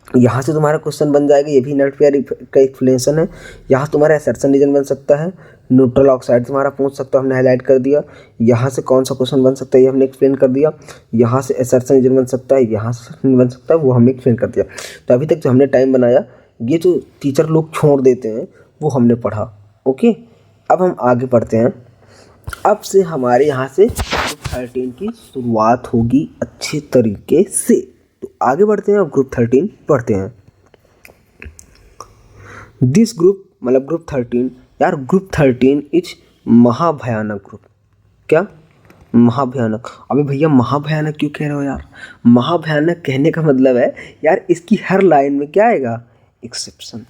यहाँ से तुम्हारा क्वेश्चन बन जाएगा, ये भी इनर्ट पेयर का एक्सप्लेनेशन है। यहाँ से तुम्हारा असर्शन रीजन बन सकता है, न्यूट्रल ऑक्साइड तुम्हारा पूछ सकता है, हमने हाईलाइट कर दिया। यहाँ से कौन सा क्वेश्चन बन सकता है ये हमने एक्सप्लेन कर दिया। यहाँ से असर्शन रीजन बन सकता है, यहाँ से बन सकता है, वो हमने एक्सप्लेन कर दिया। तो अभी तक जो हमने टाइम बनाया, ये जो टीचर लोग छोड़ देते हैं वो हमने पढ़ा, ओके। अब हम आगे पढ़ते हैं। अब से हमारे यहाँ से ग्रुप 13 की शुरुआत होगी अच्छे तरीके से। तो आगे बढ़ते हैं, अब ग्रुप 13 पढ़ते हैं। दिस ग्रुप मतलब ग्रुप 13, यार ग्रुप 13 इज महाभयानक ग्रुप। क्या महाभयानक? अबे भैया महाभयानक क्यों कह रहे हो यार? महाभयानक कहने का मतलब है यार इसकी हर लाइन में क्या आएगा, एक्सेप्शन।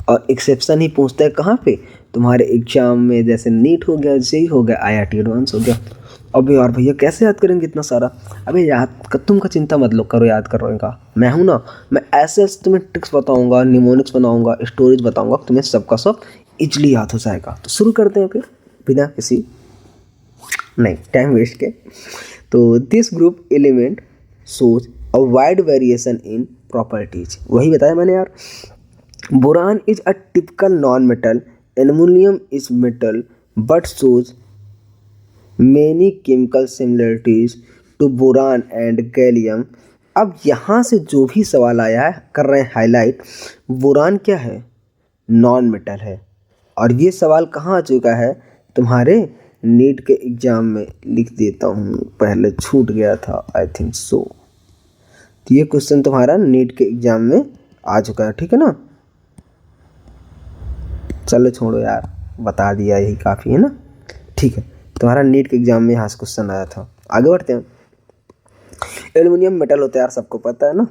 और एक्सेप्शन ही पूछता है कहाँ पे, तुम्हारे एग्जाम में, जैसे नीट हो गया, जेईई हो गया, IIT एडवांस हो गया। अबे यार भैया कैसे याद करेंगे इतना सारा? अबे याद तुम का चिंता मत लो, करो याद करो का, मैं हूँ ना, मैं ऐसे तुम्हें ट्रिक्स बताऊंगा, निमोनिक्स बनाऊंगा, स्टोरीज बताऊंगा, तुम्हें सबका सब इजली याद हो जाएगा। तो शुरू करते हैं फिर बिना किसी नहीं टाइम वेस्ट के। तो this group element shows a wide variation in properties, वही बताया मैंने यार। Boron is a typical non metal, aluminium is metal but shows many chemical similarities to boron and gallium। अब यहाँ से जो भी सवाल आया है कर रहे हैं हाईलाइट। बोरान क्या है, नॉन मेटल है। और ये सवाल कहाँ आ चुका है तुम्हारे नीट के एग्जाम में, लिख देता हूँ, पहले छूट गया था आई थिंक सो। तो ये क्वेश्चन तुम्हारा नीट के एग्जाम में आ चुका है, ठीक है ना। चलो छोड़ो यार, बता दिया यही काफ़ी है ना, ठीक है। तुम्हारा नीट के एग्जाम में यहाँ से क्वेश्चन आया था। आगे बढ़ते हैं। एल्युमिनियम मेटल होता है यार, सबको पता है ना।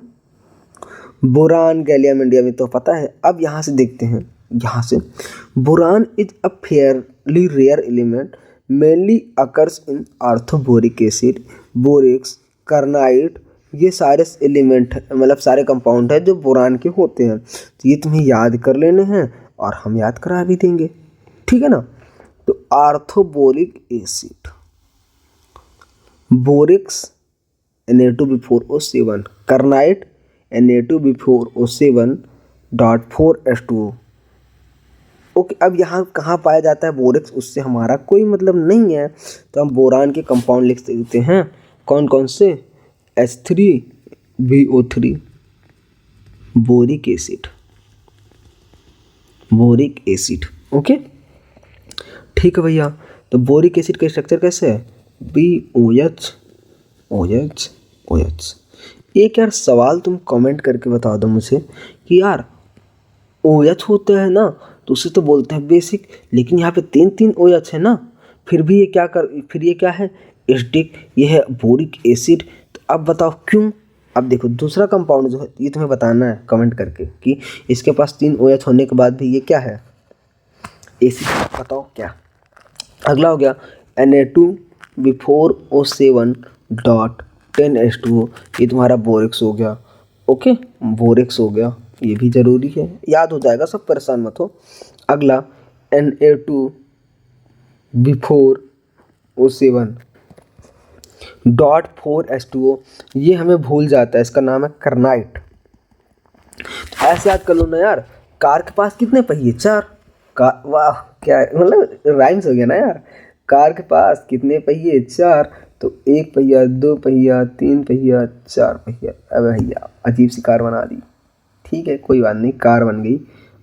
बोरान गैलियम इंडिया में तो पता है। अब यहाँ से देखते हैं, यहाँ से boron is a fairly rare element mainly occurs in orthoboric acid, borax, kernite. ये सारे एलिमेंट मतलब सारे कंपाउंड है जो बोरान के होते हैं। तो ये तुम्हें याद कर लेने हैं और हम याद करा भी देंगे, ठीक है ना। तो आर्थोबोरिक एसिड, बोरिक्स Na2B4O7, कार्नाइट Na2B4O7.4H2O, ओके। अब यहाँ कहाँ पाया जाता है बोरिक्स, उससे हमारा कोई मतलब नहीं है, तो हम बोरान के कंपाउंड लिख देते हैं। कौन कौन से, H3BO3, boric acid, boric acid, okay ठीक है भैया। तो बोरिक एसिड का स्ट्रक्चर कैसे है, BOH। एक यार सवाल तुम कमेंट करके बता दो मुझे कि यार OH होता है ना, तो उसे तो बोलते हैं बेसिक, लेकिन यहाँ पे 3 OH है ना, फिर भी ये क्या है, एसिडिक, ये है बोरिक एसिड। तो अब बताओ क्यों। अब देखो दूसरा कंपाउंड जो है ये तुम्हें बताना है कमेंट करके कि इसके पास 3 OH होने के बाद भी ये क्या है, एसिड। बताओ क्या। अगला हो गया Na2B4O7.10H2O, ये तुम्हारा बोरिक्स हो गया, ओके बोरिक्स हो गया, ये भी ज़रूरी है, याद हो जाएगा, सब परेशान मत हो। अगला Na2B4O7.4H2O, ये हमें भूल जाता है, इसका नाम है कार्नाइट। ऐसे याद कर लो ना यार, कार के पास कितने पहिए, 4। वाह क्या मतलब राइम्स हो गया ना यार। कार के पास कितने पहिए, 4, तो 1 पहिया, 2 पहिया, 3 पहिया, 4 पहिया। अब भैया अजीब सी कार बना दी। ठीक है कोई बात नहीं, कार बन गई।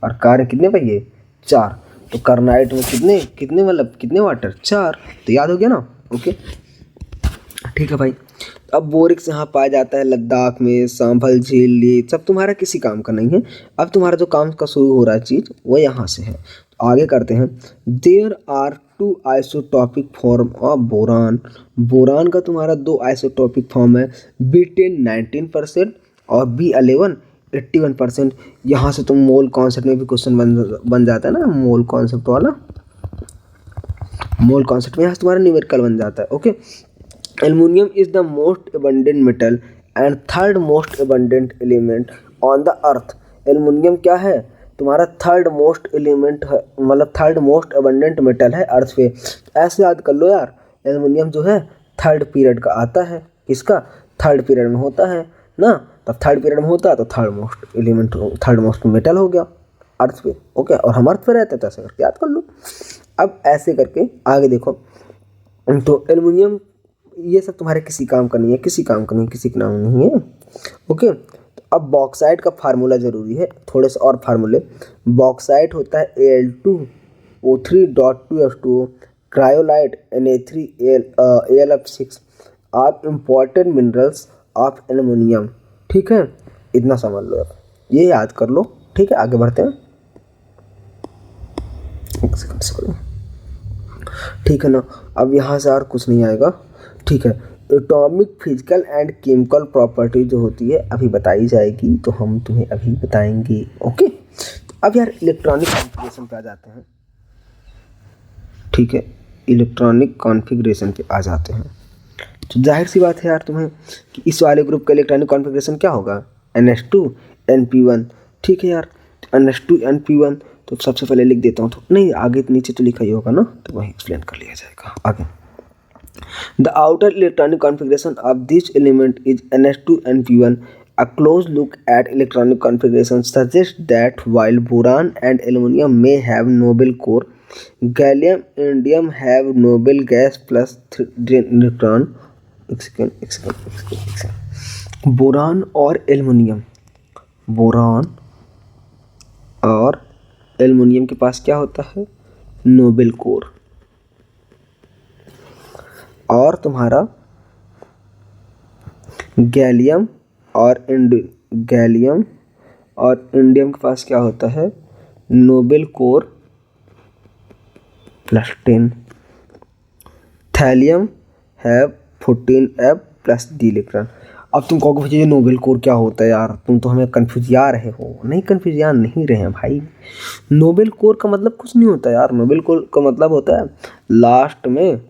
और कार कितने पहिए? 4। तो कार्नाइट में कितने कितने मतलब कितने वाटर? 4। तो याद हो गया ना? ओके ठीक है भाई। अब बोरिक्स यहाँ पाया जाता है लद्दाख में, सांभल झील, ये सब तुम्हारा किसी काम का नहीं है। अब तुम्हारा जो काम का शुरू हो रहा है चीज़ वो यहाँ से है। तो आगे करते हैं। There are 2 isotopic form of boron. Boron का तुम्हारा 2 आइसोटॉपिक फॉर्म है, B10 19% और B11 81%। यहाँ से तुम मोल कॉन्सेप्ट में भी क्वेश्चन बन जाता है ना, मोल कॉन्सेप्ट वाला। मोल कॉन्सेप्ट में यहाँ से तुम्हारा न्यूमेरिकल बन जाता है। Okay, aluminium is the most abundant metal and third most abundant element on the earth. Aluminium क्या है? तुम्हारा थर्ड मोस्ट एलिमेंट है, मतलब थर्ड मोस्ट अबंडेंट मेटल है अर्थ पे। ऐसे याद कर लो यार, एल्युमिनियम जो है थर्ड पीरियड का आता है। किसका? थर्ड पीरियड में होता है ना, तब थर्ड पीरियड में होता है तो third most element, third most metal हो गया अर्थ पे। ओके, और हम अर्थ पे रहते हैं तो ऐसे करके याद कर लो। अब ऐसे करके आगे देखो, तो एल्युमिनियम ये सब तुम्हारे किसी काम का नहीं है, किसी काम का नहीं, किसी के नाम नहीं है। ओके, तो अब बॉक्साइट का फार्मूला ज़रूरी है, थोड़े से और फार्मूले। बॉक्साइट होता है Al2O3.2F2, cryolite Na3AlF6 are important minerals of aluminium. ठीक है, इतना समझ लो, ये याद कर लो। ठीक है, आगे बढ़ते हैं। एक सेकंड सॉरी। ठीक है ना, अब यहाँ से और कुछ नहीं आएगा। ठीक है, atomic physical and chemical property जो होती है अभी बताई जाएगी, तो हम तुम्हें अभी बताएंगे। ओके, तो अब यार इलेक्ट्रॉनिक कॉन्फ़िगरेशन पे आ जाते हैं। ठीक है, इलेक्ट्रॉनिक कॉन्फ़िगरेशन पे आ जाते हैं। तो जाहिर सी बात है यार तुम्हें कि इस वाले ग्रुप का इलेक्ट्रॉनिक कॉन्फ़िगरेशन क्या होगा? NH2 NP1। ठीक है यार, NH2 NP1 तो सबसे पहले लिख देता हूँ। तो नहीं, आगे नीचे तो लिखा ही होगा ना, तो वही एक्सप्लेन कर लिया जाएगा आगे। The outer electronic configuration of this element is NH2 NP1. A close look at electronic configuration suggests that while boron and aluminum may have noble core, gallium and indium have noble gas plus 3 neutron. एक second. Boron और aluminium, boron और aluminium के पास क्या होता है? Nobel core. और तुम्हारा gallium और इंडियम के पास क्या होता है? Nobel core +10। Thallium have 14F + D electron. अब तुम कहोगे भैया ये नोबेल कोर क्या होता है यार, तुम तो हमें कन्फ्यूज या रहे हो। नहीं, कन्फ्यूज या नहीं रहे हैं भाई। नोबेल कोर का मतलब कुछ नहीं होता यार। नोबेल कोर का मतलब होता है लास्ट में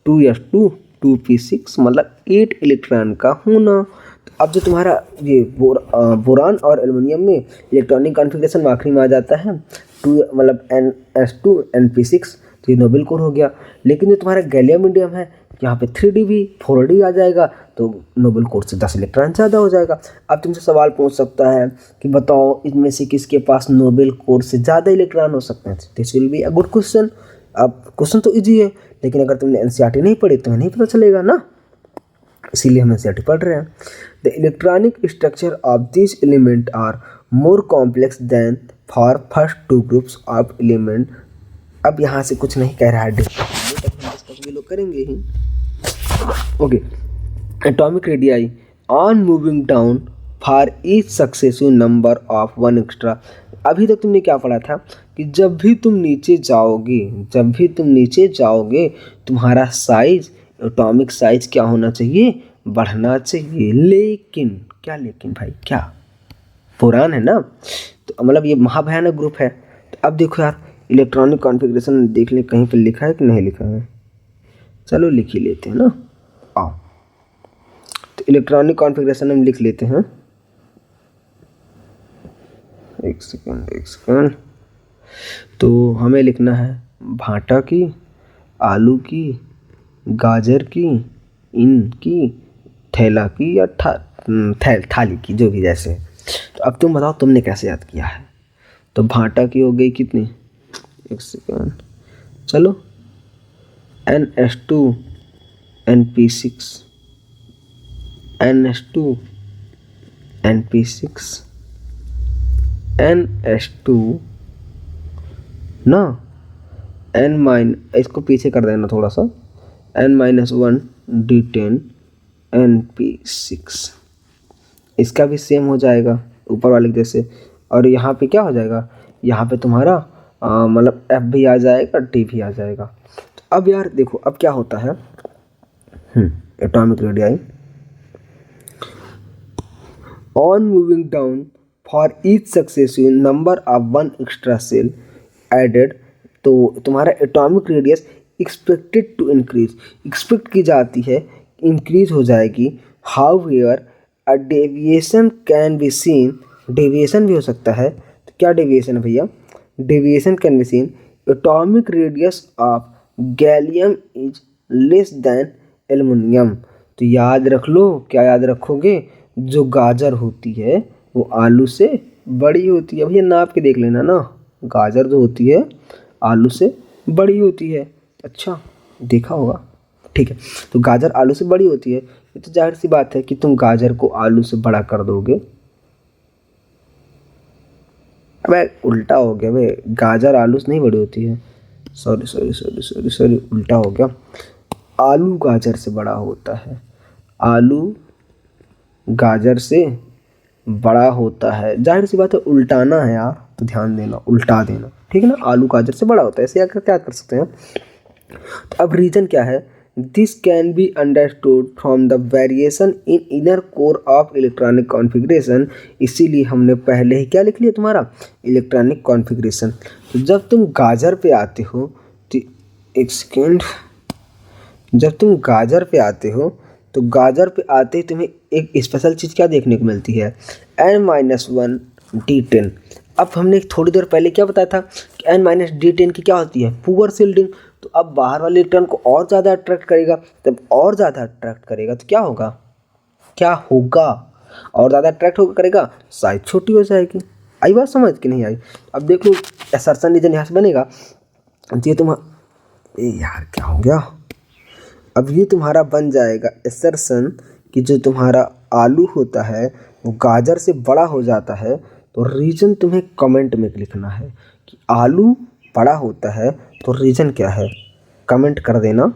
2s2 2p6 मतलब 8 इलेक्ट्रॉन का होना। तो अब जो तुम्हारा ये बोरान और एल्युमिनियम में इलेक्ट्रॉनिक कॉन्फ़िगरेशन में आखिरी में आ जाता है 2 मतलब NS2 NP6, तो ये नोबेल कोर हो गया। लेकिन जो तुम्हारा गैलियम इंडियम है यहाँ पे 3D 4D आ जाएगा, तो नोबेल कोर से 10 इलेक्ट्रॉन ज़्यादा हो जाएगा। अब तुमसे सवाल पूछ सकता है कि बताओ इनमें से किसके पास नोबेल कोर से ज़्यादा इलेक्ट्रॉन हो सकते हैं? This will be a good question. अब क्वेश्चन तो इजी है, लेकिन अगर तुमने NCERT नहीं पढ़ी तो नहीं पता चलेगा ना, इसीलिए हम NCERT पढ़ रहे हैं। The electronic structure of this element are more complex than for first 2 groups of element. अब यहाँ से कुछ नहीं कह रहा है, डिस्कस भी लोग करेंगे ही। Okay, atomic radii on moving down for each successive number of 1 extra. अभी तक तुमने क्या पढ़ा था कि जब भी तुम नीचे जाओगे तुम्हारा साइज, एटॉमिक साइज क्या होना चाहिए? बढ़ना चाहिए। लेकिन क्या लेकिन भाई, क्या पुरान है ना, तो मतलब ये महाभयानक ग्रुप है। तो अब देखो यार, इलेक्ट्रॉनिक कॉन्फ़िगरेशन देख ले कहीं पर लिखा है कि नहीं लिखा है। चलो लिख ही लेते हैं ना। आओ, तो इलेक्ट्रॉनिक कॉन्फ़िगरेशन हम लिख लेते हैं। एक सेकंड। तो हमें लिखना है भाटा की, आलू की, गाजर की, इन की, थैला की या थाली की, जो भी जैसे। तो अब तुम बताओ तुमने कैसे याद किया है। तो भाटा की हो गई कितनी? एक सेकंड, चलो NS2 NP6 NH2 NP6 NH2 ना इसको पीछे कर देना थोड़ा सा, N-1 D10 NP6, इसका भी सेम हो जाएगा ऊपर वाले जैसे। और यहाँ पे क्या हो जाएगा, यहाँ पे तुम्हारा मतलब F भी आ जाएगा, D भी आ जाएगा। तो अब यार देखो अब क्या होता है, atomic radii on moving down for each successive number of one extra shell added, तो तुम्हारा atomic radius expected to increase, expect की जाती है इंक्रीज हो जाएगी। However a deviation can be seen, deviation भी हो सकता है। तो क्या डेविएशन है भैया, deviation can be seen atomic radius of gallium is less than aluminium. तो याद रख लो, क्या याद रखोगे, जो गाजर होती है वो आलू से बड़ी होती है। भैया नाप के देख लेना ना, गाजर जो होती है आलू से बड़ी होती है। अच्छा देखा होगा, ठीक है। तो गाजर आलू से बड़ी होती है, ये तो जाहिर सी बात है कि तुम गाजर को आलू से बड़ा कर दोगे। अबे उल्टा हो गया भाई, गाजर आलू से नहीं बड़ी होती है, सॉरी उल्टा हो गया। आलू गाजर से बड़ा होता है, आलू गाजर से बड़ा होता है, जाहिर सी बात है उल्टाना है यार, तो ध्यान देना, उल्टा देना, ठीक है ना। आलू गाजर से बड़ा होता है, ऐसे आकर क्या कर सकते हैं। तो अब रीजन क्या है, this can be understood from the variation in inner core of electronic configuration. इसीलिए हमने पहले ही क्या लिख लिया तुम्हारा, इलेक्ट्रॉनिक कॉन्फ़िगरेशन। तो जब तुम गाजर पे आते हो, तो एक सेकेंड, जब तुम गाजर पे आते हो तो गाजर पे आते ही तुम्हें एक स्पेशल चीज़ क्या देखने को मिलती है, N-1 D10। अब हमने थोड़ी देर पहले क्या बताया था कि N-D10 की क्या होती है, पुअर शील्डिंग। तो अब बाहर वाले इलेक्ट्रॉन को और ज़्यादा अट्रैक्ट करेगा, तब और ज़्यादा अट्रैक्ट करेगा तो क्या होगा, और ज़्यादा अट्रैक्ट होकर करेगा, साइज छोटी हो जाएगी। आई बात समझ कि नहीं आई। अब देख लो असर्शन रीजन यहाँ से बनेगा, ये यार क्या हो गया, अब ये तुम्हारा बन जाएगा असर्शन कि जो तुम्हारा आलू होता है वो गाजर से बड़ा हो जाता है। तो रीज़न तुम्हें कमेंट में लिखना है कि आलू बड़ा होता है, तो रीज़न क्या है कमेंट कर देना।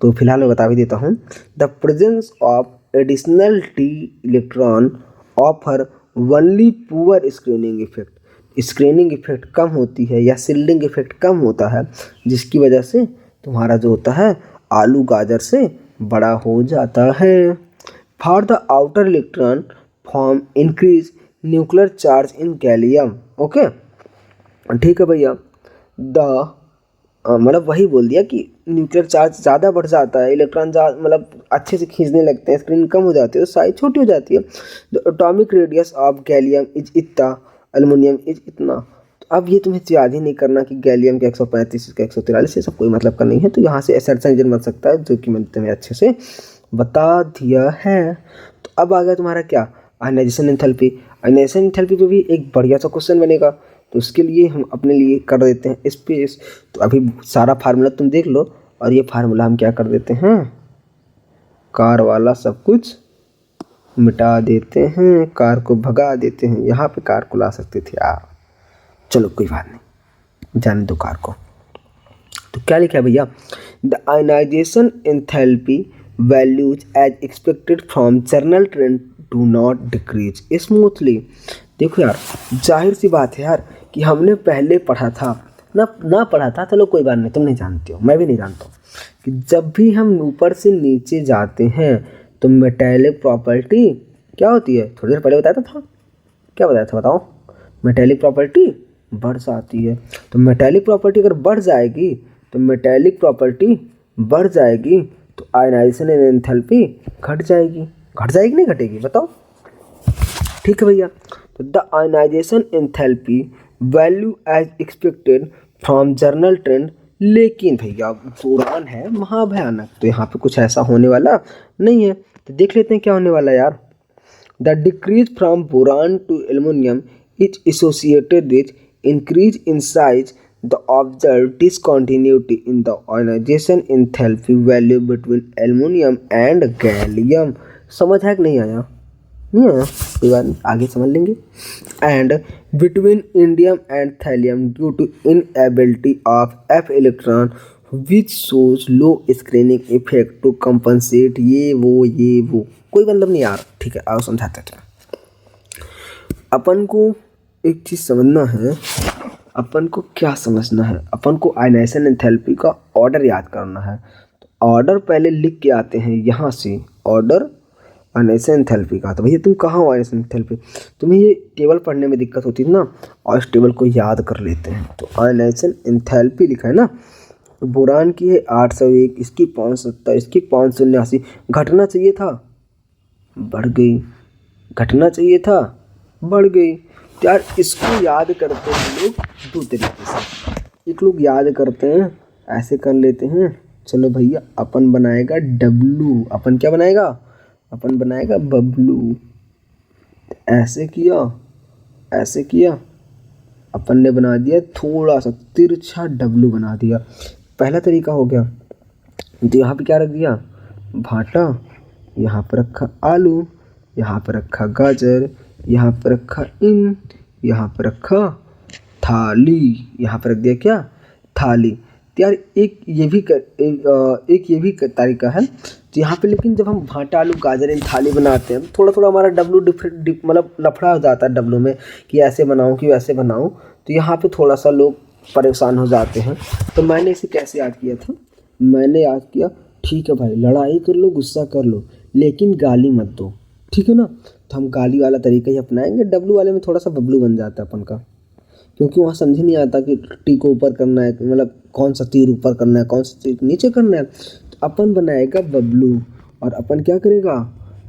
तो फिलहाल मैं बता भी देता हूँ, the presence of additional T electron offer only poor screening effect, screening effect कम होती है या शील्डिंग इफेक्ट कम होता है, जिसकी वजह से तुम्हारा जो होता है आलू गाजर से बड़ा हो जाता है। For the outer electron form increase nuclear charge in gallium, okay ठीक है भैया। द मतलब वही बोल दिया कि न्यूक्लियर चार्ज ज़्यादा बढ़ जाता है, इलेक्ट्रॉन मतलब अच्छे से खींचने लगते हैं, स्क्रीन कम हो जाती है, तो साइज छोटी हो जाती है। The atomic radius of gallium is इतना, एल्युमिनियम इज इतना। तो अब ये तुम्हें याद ही नहीं करना कि गैलियम का 135 इसका 143, ये सब कोई मतलब का नहीं है। तो यहाँ से असर्शन रीजन बन सकता है, जो कि मैंने तुम्हें अच्छे से बता दिया है। तो अब आ गया तुम्हारा क्या, आयनाइजेशन एंथैल्पी। आयनाइजेशन एंथैल्पी पे भी एक बढ़िया सा क्वेश्चन बनेगा, तो उसके लिए हम अपने लिए कर देते हैं स्पेस। तो अभी सारा फार्मूला तुम देख लो, और ये फार्मूला हम क्या कर देते हैं, कार वाला सब कुछ मिटा देते हैं, कार को भगा देते हैं। यहाँ पे कार को ला सकते थे यार, चलो कोई बात नहीं, जाने दो कार को। तो क्या लिखा है भैया, the ionization enthalpy values as expected from general trend do not decrease smoothly. देखो यार जाहिर सी बात है यार कि हमने पहले पढ़ा था ना पढ़ा था, चलो कोई बात नहीं, तुम नहीं जानते हो, मैं भी नहीं जानता हूँ, कि जब भी हम ऊपर से नीचे जाते हैं तो मेटेलिक प्रॉपर्टी क्या होती है, थोड़ी देर पहले बताया था, क्या बताया था बताओ, मेटेलिक प्रॉपर्टी बढ़ जाती है। तो मेटेलिक प्रॉपर्टी अगर बढ़ जाएगी तो आयनाइजेशन एंथैल्पी घट जाएगी नहीं घटेगी, बताओ। ठीक है भैया, तो the ionization enthalpy value as expected from general trend, लेकिन भैया बोरान है महाभयानक, तो यहाँ पे कुछ ऐसा होने वाला नहीं है। तो देख लेते हैं क्या होने वाला है यार। The decrease from boron to aluminium is associated with increase in size the observe discontinuity in the ionization enthalpy value between aluminium and gallium. समझ है कि नहीं आया? नहीं आया कोई बात नहीं, आगे समझ लेंगे। And between indium and thallium due to inability of F electron which shows low screening effect to compensate ये वो कोई मतलब नहीं यार, ठीक है आओ समझाते हैं। अपन को एक चीज़ समझना है, अपन को क्या समझना है, अपन को आयनाइजेशन एंथैल्पी का ऑर्डर याद करना है। तो ऑर्डर पहले लिख के आते हैं यहाँ से, ऑर्डर आयनाइजेशन एंथैल्पी का। तो भैया तुम कहाँ हो आयनाइजेशन एंथैल्पी? तुम्हें ये टेबल पढ़ने में दिक्कत होती है ना, और इस टेबल को याद कर लेते हैं। तो आयनाइजेशन एंथैल्पी लिखा है ना, तो बोरान की है 801, इसकी 570, इसकी 579। घटना चाहिए था, बढ़ गई, घटना चाहिए था, बढ़ गई। तो यार इसको याद करते हैं लोग दो तरीके से। एक लोग याद करते हैं ऐसे कर लेते हैं, चलो भैया अपन बनाएगा डब्लू, अपन क्या बनाएगा, अपन बनाएगा बबलू। ऐसे किया, ऐसे किया, अपन ने बना दिया थोड़ा सा तिरछा डब्लू बना दिया, पहला तरीका हो गया। तो यहाँ पे क्या रख दिया, भाटा, यहाँ पर रखा आलू, यहाँ पर रखा गाजर, यहाँ पर रखा इन, यहाँ पर रखा थाली, यहाँ पर रख दिया क्या, थाली। तो यार एक ये भी तरीका है। तो यहाँ पे लेकिन जब हम भाटा आलू गाजर इन थाली बनाते हैं तो थोड़ा थोड़ा हमारा डब्लू डिफरेंट मतलब लफड़ा हो जाता है डब्लू में, कि ऐसे बनाऊँ कि वैसे बनाऊँ। तो यहाँ पे थोड़ा सा लोग परेशान हो जाते हैं। तो मैंने इसे कैसे याद किया था, मैंने याद किया ठीक है भाई लड़ाई कर लो, गुस्सा कर लो, लेकिन गाली मत दो, ठीक है ना। तो हम गाली वाला तरीका ही अपनाएंगे, डब्लू वाले में थोड़ा सा बबलू बन जाता है अपन का, क्योंकि वहाँ समझ नहीं आता कि टी को ऊपर करना है, मतलब कौन सा तीर ऊपर करना है, कौन सा तीर नीचे करना है। तो अपन बनाएगा बबलू, और अपन क्या करेगा,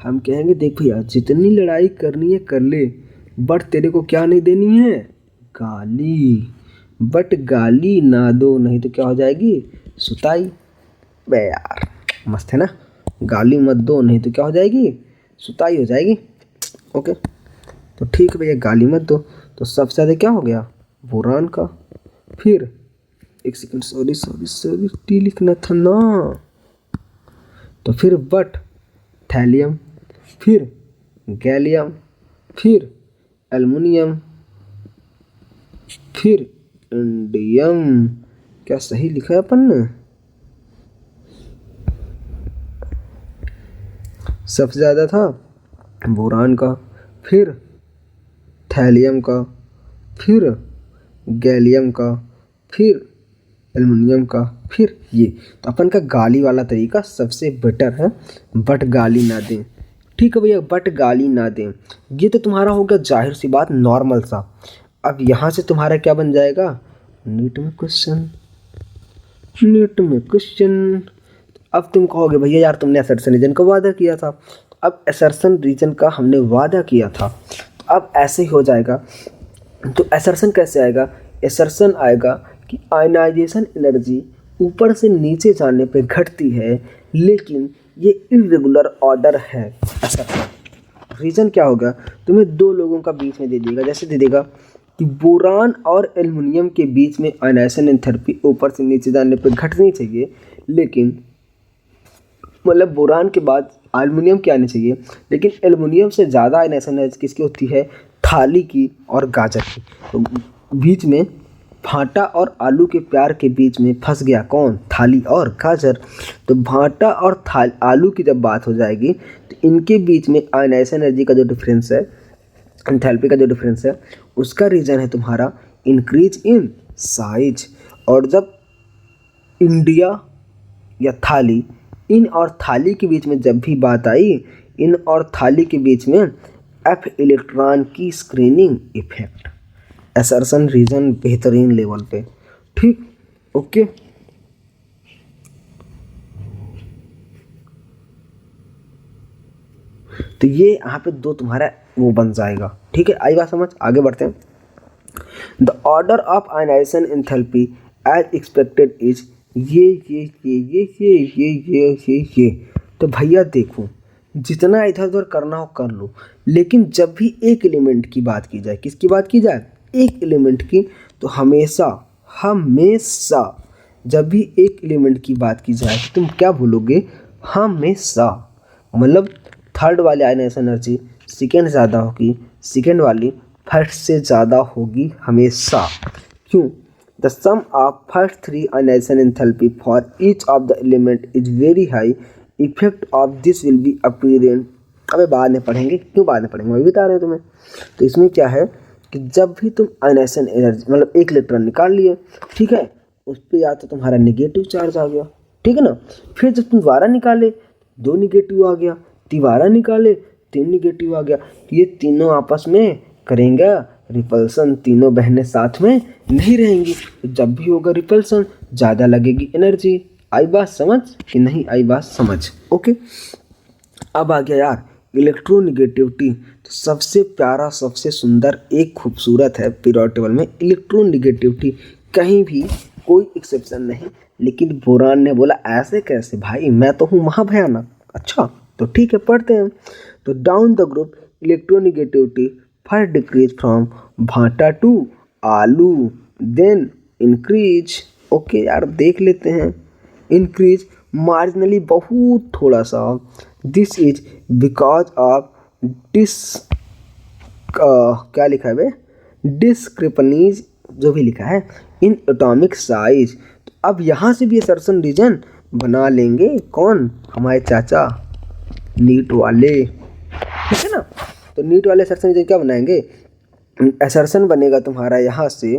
हम कहेंगे देख भैया जितनी लड़ाई करनी है कर ले, बट तेरे को क्या नहीं देनी है, गाली। बट गाली ना दो, नहीं तो क्या हो जाएगी, सुताई। बे यार मस्त है ना, गाली मत दो नहीं तो क्या हो जाएगी, सुताई हो जाएगी। ओके तो ठीक है भैया, गाली मत दो। तो सबसे ज़्यादा क्या हो गया, बोरान का। फिर एक सेकंड, सॉरी टी लिखना था ना। तो फिर बट थैलियम, फिर गैलियम, फिर एल्युमिनियम, फिर इंडियम। क्या सही लिखा है अपन ने? सबसे ज़्यादा था बोरान का, फिर थैलियम का, फिर गैलियम का, फिर एल्युमिनियम का, फिर ये। तो अपन का गाली वाला तरीका सबसे बेटर है, बट गाली ना दें। ठीक है भैया, बट गाली ना दें, ये तो तुम्हारा हो गया जाहिर सी बात नॉर्मल सा। अब यहाँ से तुम्हारा क्या बन जाएगा, नीट में क्वेश्चन, नीट में क्वेश्चन। अब तुम कहोगे भैया यार तुमने असर्शन रीजन का वादा किया था। अब असर्शन रीजन का हमने वादा किया था, तो अब ऐसे ही हो जाएगा। तो असर्शन कैसे आएगा, असर्शन आएगा कि आयनाइजेशन एनर्जी ऊपर से नीचे जाने पे घटती है, लेकिन ये इर्रेगुलर ऑर्डर है। असर्शन रीजन क्या होगा, तुम्हें दो लोगों का बीच में दे देगा, जैसे दे देगा कि बोरान और एल्युमिनियम के बीच में आयनाइजेशन एंथैल्पी ऊपर से नीचे जाने पे घटनी चाहिए, लेकिन मतलब बोरान के बाद एल्युमिनियम की आनी चाहिए, लेकिन एल्युमिनियम से ज़्यादा आयनाइजेशन एनर्जी किसकी होती है, थाली की और गाजर की। तो बीच में भाटा और आलू के प्यार के बीच में फंस गया कौन, थाली और गाजर। तो भाटा और आलू की जब बात हो जाएगी तो इनके बीच में आयनाइजेशन एनर्जी का जो डिफरेंस है, एंथैल्पी का जो डिफरेंस है, उसका रीज़न है तुम्हारा इंक्रीज इन साइज। और जब इंडिया या थाली, इन और थाली के बीच में जब भी बात आई, इन और थाली के बीच में एफ इलेक्ट्रॉन की स्क्रीनिंग इफेक्ट, असर्शन रीजन बेहतरीन लेवल पे। ठीक, ओके। तो ये यहाँ पे दो तुम्हारा वो बन जाएगा। ठीक है, आई बात समझ, आगे बढ़ते हैं। The order of ionization enthalpy as expected is ये। तो भैया देखो, जितना इधर उधर करना हो कर लो, लेकिन जब भी एक एलिमेंट की बात की जाए, किसकी बात की जाए, एक एलिमेंट की, तो हमेशा हमेशा जब भी एक एलिमेंट की बात की जाए तुम क्या बोलोगे? हमेशा। मतलब थर्ड वाली आयनाइजेशन एनर्जी सेकेंड ज़्यादा होगी, सेकेंड वाली फर्स्ट से ज़्यादा होगी हमेशा। क्यों? The sum of first three ionization enthalpy for each of the element is very high. Effect of this will be apparent. अबे बाद में पढ़ेंगे, क्यों बाद में पढ़ेंगे, मैं भी बता रहा हूँ तुम्हें। तो इसमें क्या है कि जब भी तुम आयनाइजेशन एनर्जी मतलब एक इलेक्ट्रॉन निकाल लिए, ठीक है, उस पर या तो तुम्हारा निगेटिव चार्ज आ गया, ठीक है ना, फिर जब तुम दोबारा निकाले 2 निगेटिव आ गया, दोबारा निकाले 3 निगेटिव आ गया, तो ये तीनों आपस में करेंगे रिपल्सन, तीनों बहनें साथ में नहीं रहेंगी। तो जब भी होगा रिपल्सन ज़्यादा लगेगी एनर्जी। आई बात समझ कि नहीं आई बात समझ? ओके। अब आ गया यार इलेक्ट्रोनिगेटिविटी। तो सबसे प्यारा सबसे सुंदर एक खूबसूरत है पीरियोडिक टेबल में इलेक्ट्रोनिगेटिविटी, कहीं भी कोई एक्सेप्शन नहीं। लेकिन बोरान ने बोला ऐसे कैसे भाई, मैं तो हूँ महाभयानक। अच्छा तो ठीक है पढ़ते हैं। तो down the group electronegativity first decrease from भाटा टू आलू देन इंक्रीज। ओके यार देख लेते हैं। इंक्रीज मार्जिनली बहुत थोड़ा सा। This is because of this क्या लिखा है बे, डिस्क्रिपनीज जो भी लिखा है इन एटॉमिक साइज। तो अब यहाँ से भी असर्शन रीजन बना लेंगे कौन? हमारे चाचा नीट वाले, ठीक है ना। तो नीट वाले असर्शन रीजन क्या बनाएंगे? असर्शन बनेगा तुम्हारा यहाँ से,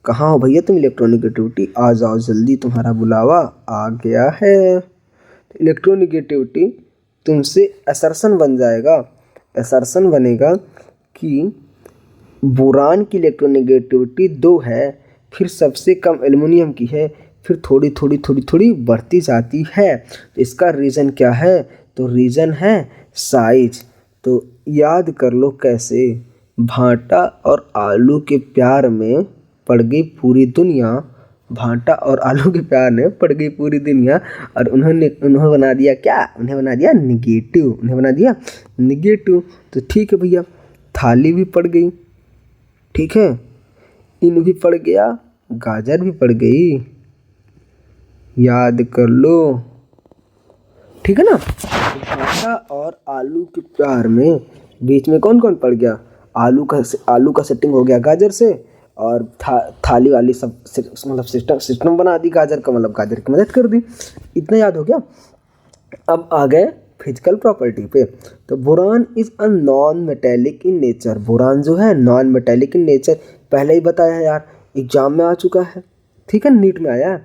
कहाँ हो भैया तुम इलेक्ट्रोनिगेटिविटी, आ जाओ जल्दी तुम्हारा बुलावा आ गया है। इलेक्ट्रोनिगेटिविटी तुमसे असर्शन बन जाएगा। असर्शन बनेगा कि बोरान की इलेक्ट्रोनिगेटिविटी 2 है, फिर सबसे कम एल्युमिनियम की है, फिर थोड़ी थोड़ी थोड़ी थोड़ी बढ़ती जाती है। तो इसका रीज़न क्या है? तो रीज़न है साइज। तो याद कर लो कैसे, भाटा और आलू के प्यार में पड़ गई पूरी दुनिया। भाटा और आलू के प्यार में पड़ गई पूरी दुनिया और उन्होंने बना दिया क्या? उन्हें बना दिया निगेटिव, उन्हें बना दिया निगेटिव। तो ठीक है भैया, थाली भी पड़ गई, ठीक है, इन भी पड़ गया, गाजर भी पड़ गई, याद कर लो, ठीक है ना। भाटा और आलू के प्यार में बीच में कौन कौन पड़ गया? आलू का सेटिंग हो गया गाजर से, और थाली वाली सब मतलब सिस्टम बना दी गाजर का, मतलब गाजर की मदद कर दी। इतना याद हो गया। अब आ गए फिजिकल प्रॉपर्टी पे। तो boron is a non metallic in nature. Boron जो है नॉन मेटेलिक इन नेचर, पहले ही बताया है यार, एग्जाम में आ चुका है, ठीक है, नीट में आया।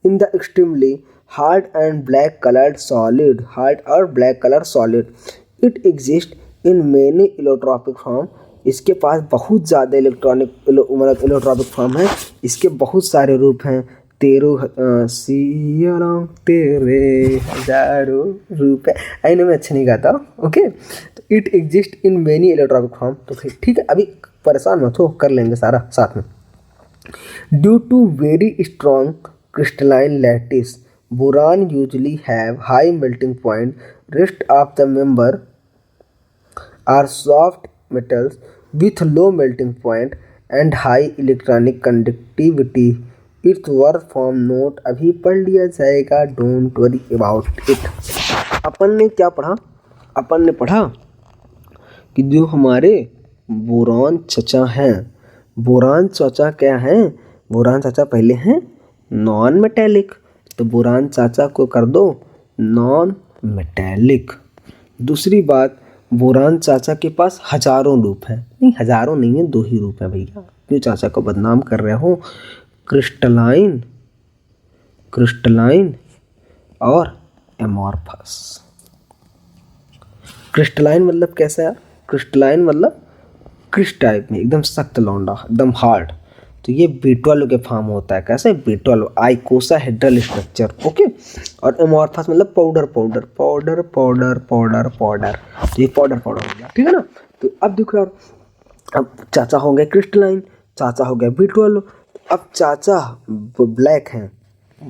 In the extremely hard and black coloured solid, hard और black colour solid, it exist in many allotropic form. इसके पास बहुत ज़्यादा इलेक्ट्रोपिक फॉर्म है, इसके बहुत सारे रूप हैं। तेरे हजारों रूप है। आई मैं अच्छा नहीं गाता, ओके। तो it exist in many allotropic form. तो फिर ठीक है, अभी परेशान मत हो, कर लेंगे सारा साथ में। Due to very strong crystalline lattice, boron usually have high melting point. Rest of the member are soft metals with low melting point and high electronic conductivity. Its work form note अभी पढ़ लिया जाएगा, don't worry about it. अपन ने क्या पढ़ा? अपन ने पढ़ा कि जो हमारे बोरान चचा हैं, बोरान चाचा क्या हैं? बोरान चाचा पहले हैं नॉन मेटेलिक, तो बोरान चाचा को कर दो नॉन मेटेलिक। दूसरी बात, बोरान चाचा के पास हजारों रूप हैं, नहीं हजारों नहीं है, 2 ही रूप हैं भैया, क्यों चाचा को बदनाम कर रहे हो? क्रिस्टलाइन, क्रिस्टलाइन और एमॉर्फस। क्रिस्टलाइन मतलब कैसा है? क्रिस्टलाइन मतलब क्रिस्ट टाइप में, एकदम सख्त लौंडा, एकदम हार्ड। तो ये B12 के फॉर्म होता है। कैसे? B12 आइकोसाहेड्रल structure, okay. और एमॉर्फस मतलब powder powder powder powder powder powder, तो ये पाउडर पाउडर हो गया, ठीक है ना। तो अब देखो यार, अब चाचा हो गए क्रिस्टलाइन, चाचा हो गया B12। अब चाचा ब्लैक हैं,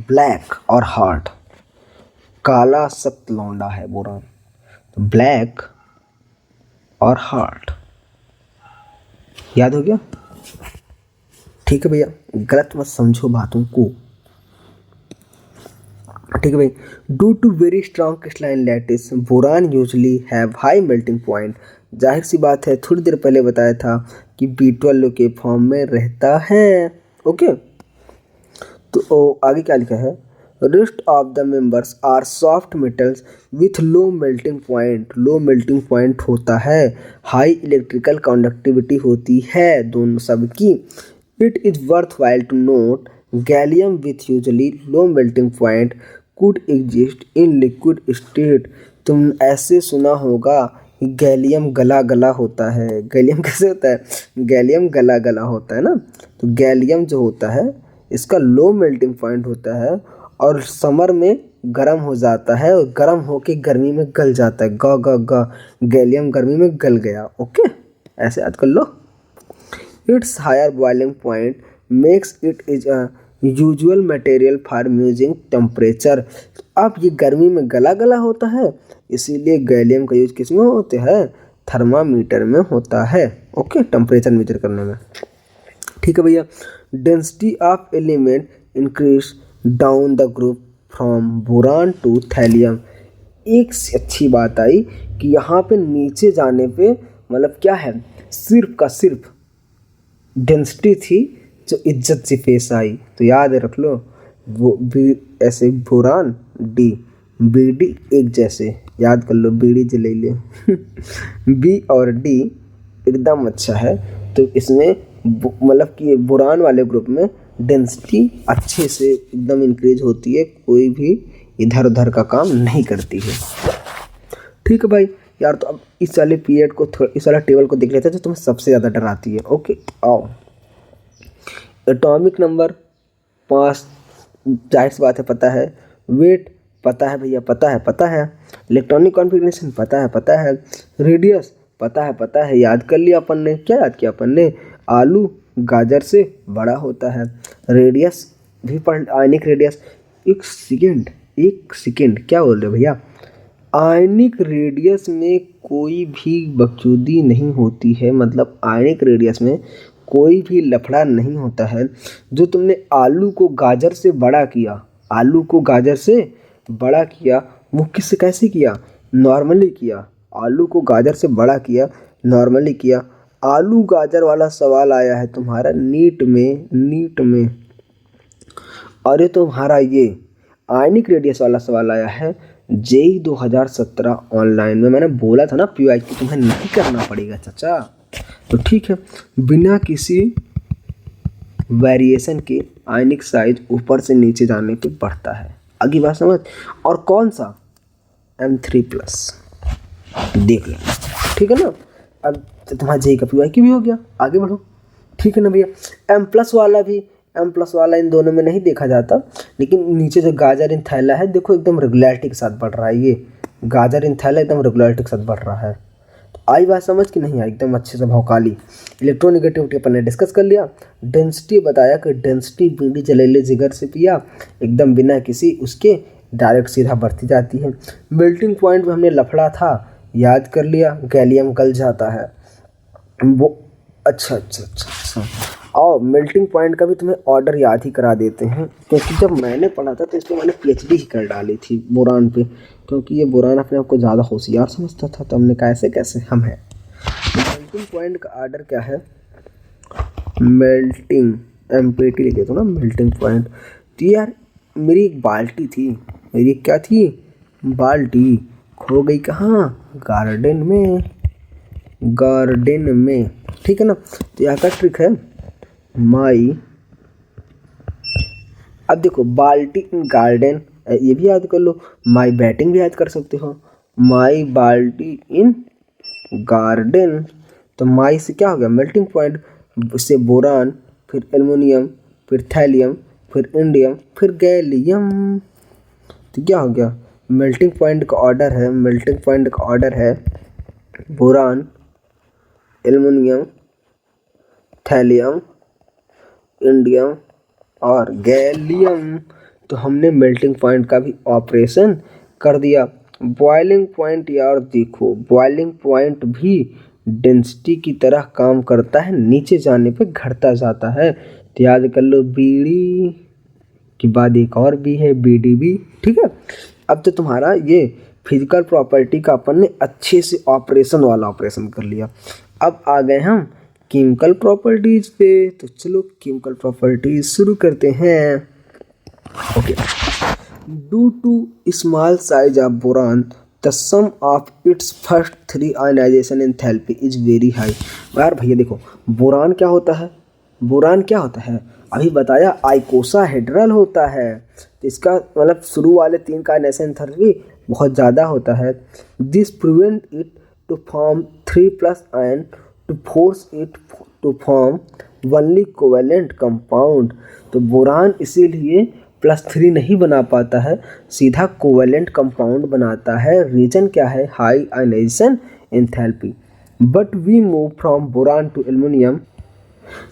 ब्लैक और हार्ड, काला सख्त लौंडा है बोरान, तो ब्लैक और हार्ड, याद हो गया, ठीक है भैया, गलत मत समझो बातों को। ठीक है भाई। Due to very strong crystalline lattice boron usually have high melting point. जाहिर सी बात है, थोड़ी देर पहले बताया था कि B12 के फॉर्म में रहता है। ओके, तो आगे क्या लिखा है, rest of the members are soft metals with low melting point. Low melting point होता है, हाई इलेक्ट्रिकल कंडक्टिविटी होती है दोनों सबकी। It is worthwhile to note gallium with usually low melting point could exist in liquid state. तुम ऐसे सुना होगा कि गैलियम गला गला होता है। गैलियम कैसे होता है, गैलियम गला गला होता है ना। तो गैलियम जो होता है इसका लो मेल्टिंग पॉइंट होता है और समर में गर्म हो जाता है और गर्म होके गर्मी में गल जाता है। ग ग ग गैलियम गर्मी में गल गया। ओके, ऐसे याद कर लो। Its higher boiling point makes it is a useful material for measuring temperature. अब ये गर्मी में गला गला होता है, इसीलिए गैलियम का यूज किस में होता है, थर्मामीटर में होता है। ओके, टेम्परेचर मेजर करने में। ठीक है भैया। Density of element increase down the group from boron to thallium. एक से अच्छी बात आई कि यहाँ पे नीचे जाने पे मतलब क्या है, सिर्फ का सिर्फ डेंसिटी थी जो इज्जत से पेश आई। तो याद रख लो, वो बी ऐसे बोरान डी बी डी एक जैसे याद कर लो, बीड़ी जले ले बी और डी एकदम अच्छा है। तो इसमें मतलब कि बोरान वाले ग्रुप में डेंसिटी अच्छे से एकदम इंक्रीज होती है, कोई भी इधर उधर का काम नहीं करती है। ठीक है भाई यार, तो अब इस वाले पीरियड को इस वाला टेबल को देख लेते हैं जो तुम्हें सबसे ज़्यादा डराती है। ओके, आओ। एटॉमिक नंबर 5 जाहिर सी बात है पता है। वेट पता है भैया, पता है। इलेक्ट्रॉनिक कॉन्फ़िगरेशन पता है। रेडियस पता है, याद कर लिया अपन ने। क्या याद किया अपन ने, आलू गाजर से बड़ा होता है। रेडियस भी आयनिक रेडियस। एक सेकेंड क्या बोल रहे भैया, आयनिक रेडियस में कोई भी बकचोदी नहीं होती है। मतलब आयनिक रेडियस में कोई भी लफड़ा नहीं होता है। जो तुमने आलू को गाजर से बड़ा किया, वो किससे कैसे किया, नॉर्मली किया। आलू को गाजर से बड़ा किया, नॉर्मली किया। आलू गाजर वाला सवाल आया है तुम्हारा नीट में। और ये तुम्हारा ये आयनिक रेडियस वाला सवाल आया है जेई 2017 ऑनलाइन में। मैंने बोला था ना PYQ तुम्हें नहीं करना पड़ेगा चाचा। तो ठीक है, बिना किसी वेरिएशन के आयनिक साइज ऊपर से नीचे जाने पे बढ़ता है। आगे बात समझ। और कौन सा, M3+ देख लेना। ठीक है ना। अब तो तुम्हारा जेई का PYQ भी हो गया, आगे बढ़ो। ठीक है ना भैया। M+ वाला इन दोनों में नहीं देखा जाता, लेकिन नीचे जो गाजर इन थैला है देखो एकदम रेगुलरिटी के साथ बढ़ रहा है। ये गाजर इन थैला एकदम रेगुलरिटी के साथ बढ़ रहा है। तो आई बात समझ कि नहीं आई, एकदम अच्छे से भौकाली। इलेक्ट्रोनेगेटिविटी अपन ने डिस्कस कर लिया। डेंसिटी बताया कि डेंसिटी बीड़ी जलेले जिगर से पिया, एकदम बिना किसी उसके डायरेक्ट सीधा बढ़ती जाती है। मेल्टिंग पॉइंट में हमने लफड़ा था, याद कर लिया, गैलियम गल जाता है वो। अच्छा। और मेल्टिंग पॉइंट का भी तुम्हें ऑर्डर याद ही करा देते हैं, क्योंकि जब मैंने पढ़ा था तो इसमें मैंने PhD ही कर डाली थी बोरान पे, क्योंकि ये बोरान अपने आप को ज़्यादा होशियार समझता था। तो हमने कैसे हम हैं। मेल्टिंग पॉइंट का ऑर्डर क्या है, मेल्टिंग MPT लिखे तो ना मेल्टिंग पॉइंट। तो यार मेरी एक बाल्टी थी, मेरी क्या थी, बाल्टी खो गई कहाँ, गार्डन में। ठीक है ना। तो यहाँ का ट्रिक है अब देखो बाल्टी इन गार्डन, ये भी याद कर लो। माई बैटिंग भी याद कर सकते हो, माई बाल्टी इन गार्डन। तो माई से क्या हो गया, मेल्टिंग पॉइंट, से बोरान, फिर एल्युमिनियम, फिर थैलियम, फिर इंडियम, फिर गैलियम। तो क्या हो गया, मेल्टिंग पॉइंट का ऑर्डर है बोरान, एल्युमिनियम, थैलियम, इंडियम और गैलियम। तो हमने मेल्टिंग पॉइंट का भी ऑपरेशन कर दिया। बॉइलिंग पॉइंट यार देखो, बॉइलिंग पॉइंट भी डेंसिटी की तरह काम करता है, नीचे जाने पे घटता जाता है। तो याद कर लो बीडी के बाद एक और भी है बीडीबी, ठीक है। अब तो तुम्हारा ये फिजिकल प्रॉपर्टी का अपन ने अच्छे से ऑपरेशन वाला ऑपरेशन कर लिया। अब आ गए हम केमिकल प्रॉपर्टीज पे, तो चलो केमिकल प्रॉपर्टीज शुरू करते हैं। Okay, due to small size of boron the sum of its first 3 ionization enthalpy is very high. यार भैया देखो, बोरान क्या होता है, बोरान क्या होता है अभी बताया, आइकोसाहेड्रल होता है। तो इसका मतलब शुरू वाले 3 का आयनाइजेशन एंथैल्पी बहुत ज़्यादा होता है। This prevent it to form 3+ ion to force it to form only covalent compound. तो बोरान इसीलिए +3 नहीं बना पाता है, सीधा कोवेलेंट कंपाउंड बनाता है। रीजन क्या है, high ionization enthalpy. But we move from boron to aluminium,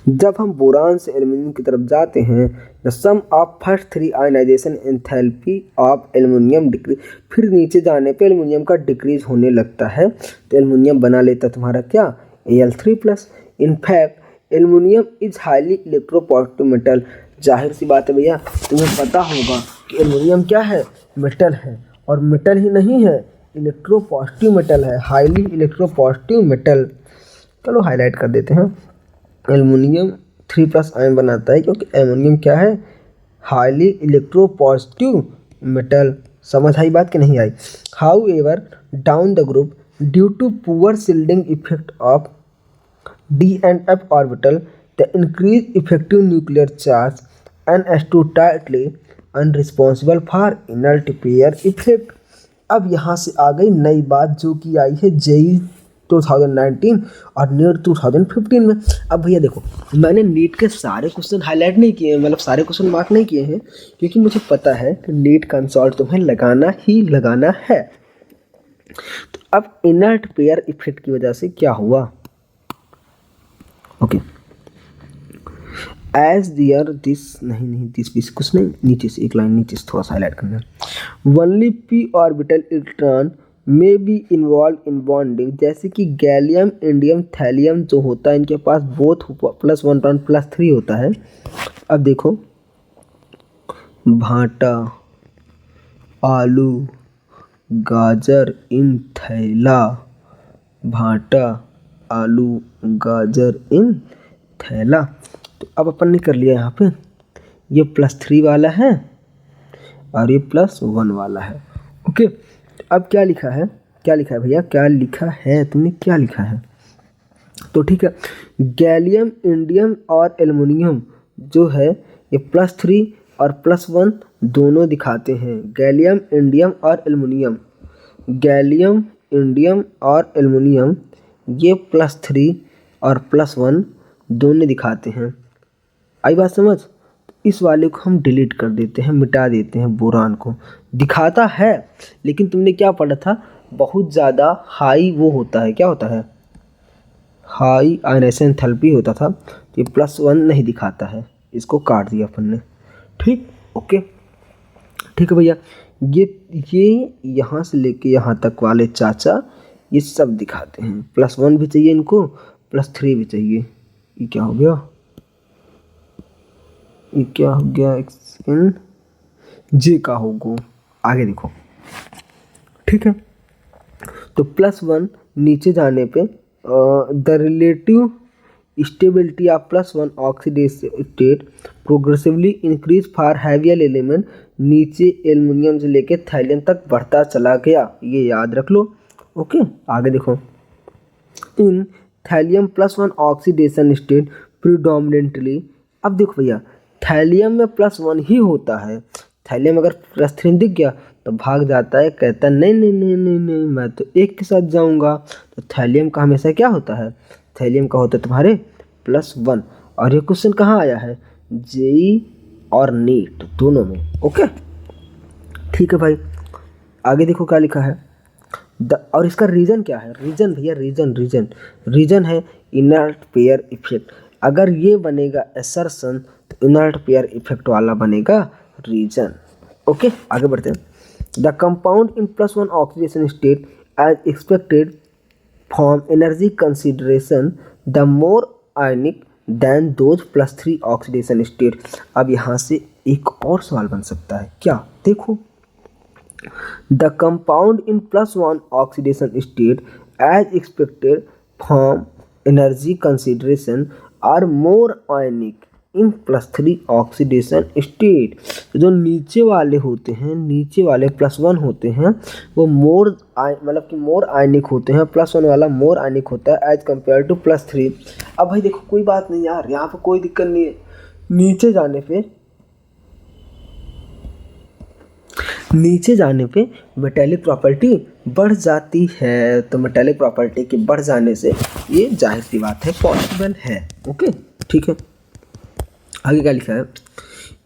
जब हम बोरान से एल्युमिनियम की तरफ जाते हैं the sum of first 3 ionization enthalpy of aluminium decrease, फिर नीचे जाने पे एल्युमिनियम का डिक्रीज होने लगता है। तो एल्युमिनियम बना लेता तुम्हारा क्या, Al3+। In fact aluminium is highly electropositive metal. जाहिर सी बात है भैया, तुम्हें पता होगा कि एल्युमिनियम क्या है, मेटल है, और मेटल ही नहीं है, इलेक्ट्रोपॉजिटिव मेटल है, हाईली इलेक्ट्रोपॉजिटिव मेटल। चलो हाईलाइट कर देते हैं, एल्युमिनियम 3+ आयन बनाता है क्योंकि एल्युमिनियम क्या है, हाईली इलेक्ट्रोपॉजिटिव मेटल। समझ आई बात कि नहीं आई। However down the group due to poor shielding effect of D and F orbital, the increased effective nuclear charge NH2 tightly unresponsible for inert pair effect। अब यहाँ से आ गई नई बात जो कि आई है JEE 2019 और नीट 2015 में। अब भैया देखो, मैंने नीट के सारे क्वेश्चन हाईलाइट नहीं किए हैं, मतलब सारे क्वेश्चन मार्क नहीं किए हैं, क्योंकि मुझे पता है कि नीट कंसोल्ट तुम्हें लगाना ही लगाना है। तो अब इनर्ट पेयर इफेक्ट की वजह से क्या हुआ, ओके, एज दियर दिस नहीं दिस पीस कुछ नहीं, नीचे से एक लाइन नीचे से थोड़ा सा हाईलाइट करना है। Only p orbital electron may be involve in bonding, जैसे कि गैलियम इंडियम थैलियम जो होता है इनके पास बोथ +1 +3 होता है। अब देखो, भाटा आलू गाजर इन थैला, भाटा आलू गाजर इन थैला। तो अब अपन ने कर लिया यहाँ पे, ये +3 वाला है और ये +1 वाला है। ओके, अब क्या लिखा है, क्या लिखा है भैया, क्या लिखा है, तुमने क्या लिखा है। तो ठीक है, गैलियम इंडियम और एल्युमिनियम जो है ये +3 और +1 दोनों दिखाते हैं। गैलियम इंडियम और एल्युमिनियम, गैलियम इंडियम और एल्युमिनियम ये +3 और +1 दोनों दिखाते हैं। आई बात समझ। इस वाले को हम डिलीट कर देते हैं, मिटा देते हैं, बोरान को दिखाता है, लेकिन तुमने क्या पढ़ा था, बहुत ज़्यादा हाई वो होता है, क्या होता है, हाई आयनाइजेशन एंथैल्पी होता था। तो ये +1 नहीं दिखाता है, इसको काट दिया अपन ने, ठीक, ओके, ठीक है भैया। ये यहाँ से लेके यहाँ तक वाले चाचा ये सब दिखाते हैं। +1 भी चाहिए इनको, +3 भी चाहिए। ये क्या हो गया, ये क्या हो गया, एक्सएन जे का होगा, आगे देखो, ठीक है। तो +1 नीचे जाने पे the relative stability of +1 oxidation state progressively increase for heavier element, नीचे एल्युमिनियम से लेके थैलियम तक बढ़ता चला गया, ये याद रख लो। ओके, आगे देखो, इन थैलियम +1 ऑक्सीडेशन स्टेट प्रिडोमिनेंटली। अब देखो भैया, थैलियम में +1 ही होता है, थैलियम अगर +3 दिख गया तो भाग जाता है, कहता है नहीं नहीं नहीं नहीं नहीं मैं तो एक के साथ जाऊंगा। तो थैलियम का हमेशा क्या होता है, थैलियम का होता है तुम्हारे +1। और ये क्वेश्चन कहाँ आया है, जेई और नीट दोनों में। ओके, ठीक है भाई, आगे देखो क्या लिखा है। और इसका रीजन क्या है, रीजन भैया, रीजन है इनर्ट पेयर इफेक्ट। अगर ये बनेगा असर्शन तो इनर्ट पेयर इफेक्ट वाला बनेगा रीजन। ओके, आगे बढ़ते हैं। The compound in +1 oxidation state as expected from energy consideration the more ionic than those +3 oxidation state. अब यहाँ से एक और सवाल बन सकता है, क्या? देखो, the compound in +1 oxidation state as expected from energy consideration are more ionic in +3 oxidation state. जो नीचे वाले होते हैं, नीचे वाले +1 होते हैं, वो मतलब कि मोर आयनिक होते हैं, +1 वाला मोर आयनिक होता है एज कम्पेयर टू +3। अब भाई देखो, कोई बात नहीं यार, यहाँ पे कोई दिक्कत नहीं है। नीचे जाने पे मेटेलिक प्रॉपर्टी बढ़ जाती है, तो मेटेलिक प्रॉपर्टी के बढ़ जाने से ये जाहिर सी बात है, पॉसिबल है। ओके, ठीक है। आगे क्या लिखा है?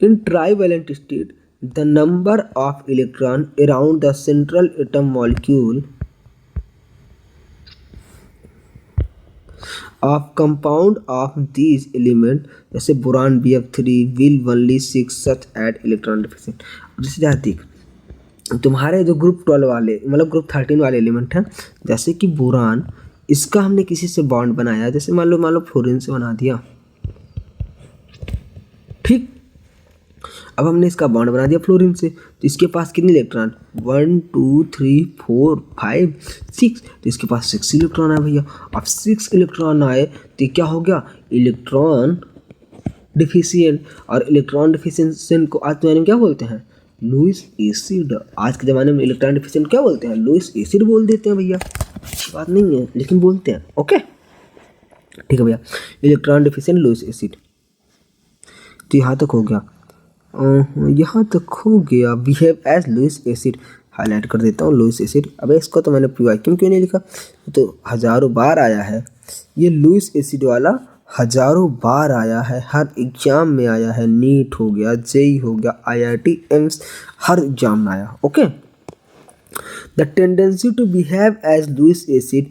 In trivalent state the number of electron around the central atom molecule of compound of these element, जैसे boron Bf3 will only 6 such eight electron deficient. जैसे जहाँ देख, तुम्हारे जो ग्रुप 12 वाले, मतलब ग्रुप 13 वाले एलिमेंट हैं, जैसे कि बोरान, इसका हमने किसी से बॉन्ड बनाया, जैसे मान लो फ्लोरीन से बना दिया, ठीक। अब हमने इसका बॉन्ड बना दिया फ्लोरीन से, तो इसके पास कितने इलेक्ट्रॉन? 1 2 3 4 5 6, तो इसके पास 6 इलेक्ट्रॉन आए भैया। अब 6 इलेक्ट्रॉन आए तो क्या हो गया? Electron deficient. और इलेक्ट्रॉन डिफिशिएंट को आज के ज़माने में क्या बोलते हैं? Lewis acid. आज के ज़माने में इलेक्ट्रॉन डिफिशिएंट क्या बोलते हैं? लुईस एसिड बोल देते हैं भैया। अच्छी बात नहीं है, लेकिन बोलते हैं। ओके, ठीक है भैया, इलेक्ट्रॉन डिफिशिएंट लुईस एसिड। तो यहाँ तक हो गया, behave as Lewis acid. Highlight कर देता हूँ लुईस एसिड। अब इसको तो मैंने क्यों नहीं लिखा? तो हज़ारों बार आया है ये लुईस एसिड वाला, हज़ारों बार आया है, हर एग्जाम में आया है। नीट हो गया, जेई हो गया, IIT एम्स, हर एग्जाम में आया। Okay, the tendency to behave as Lewis acid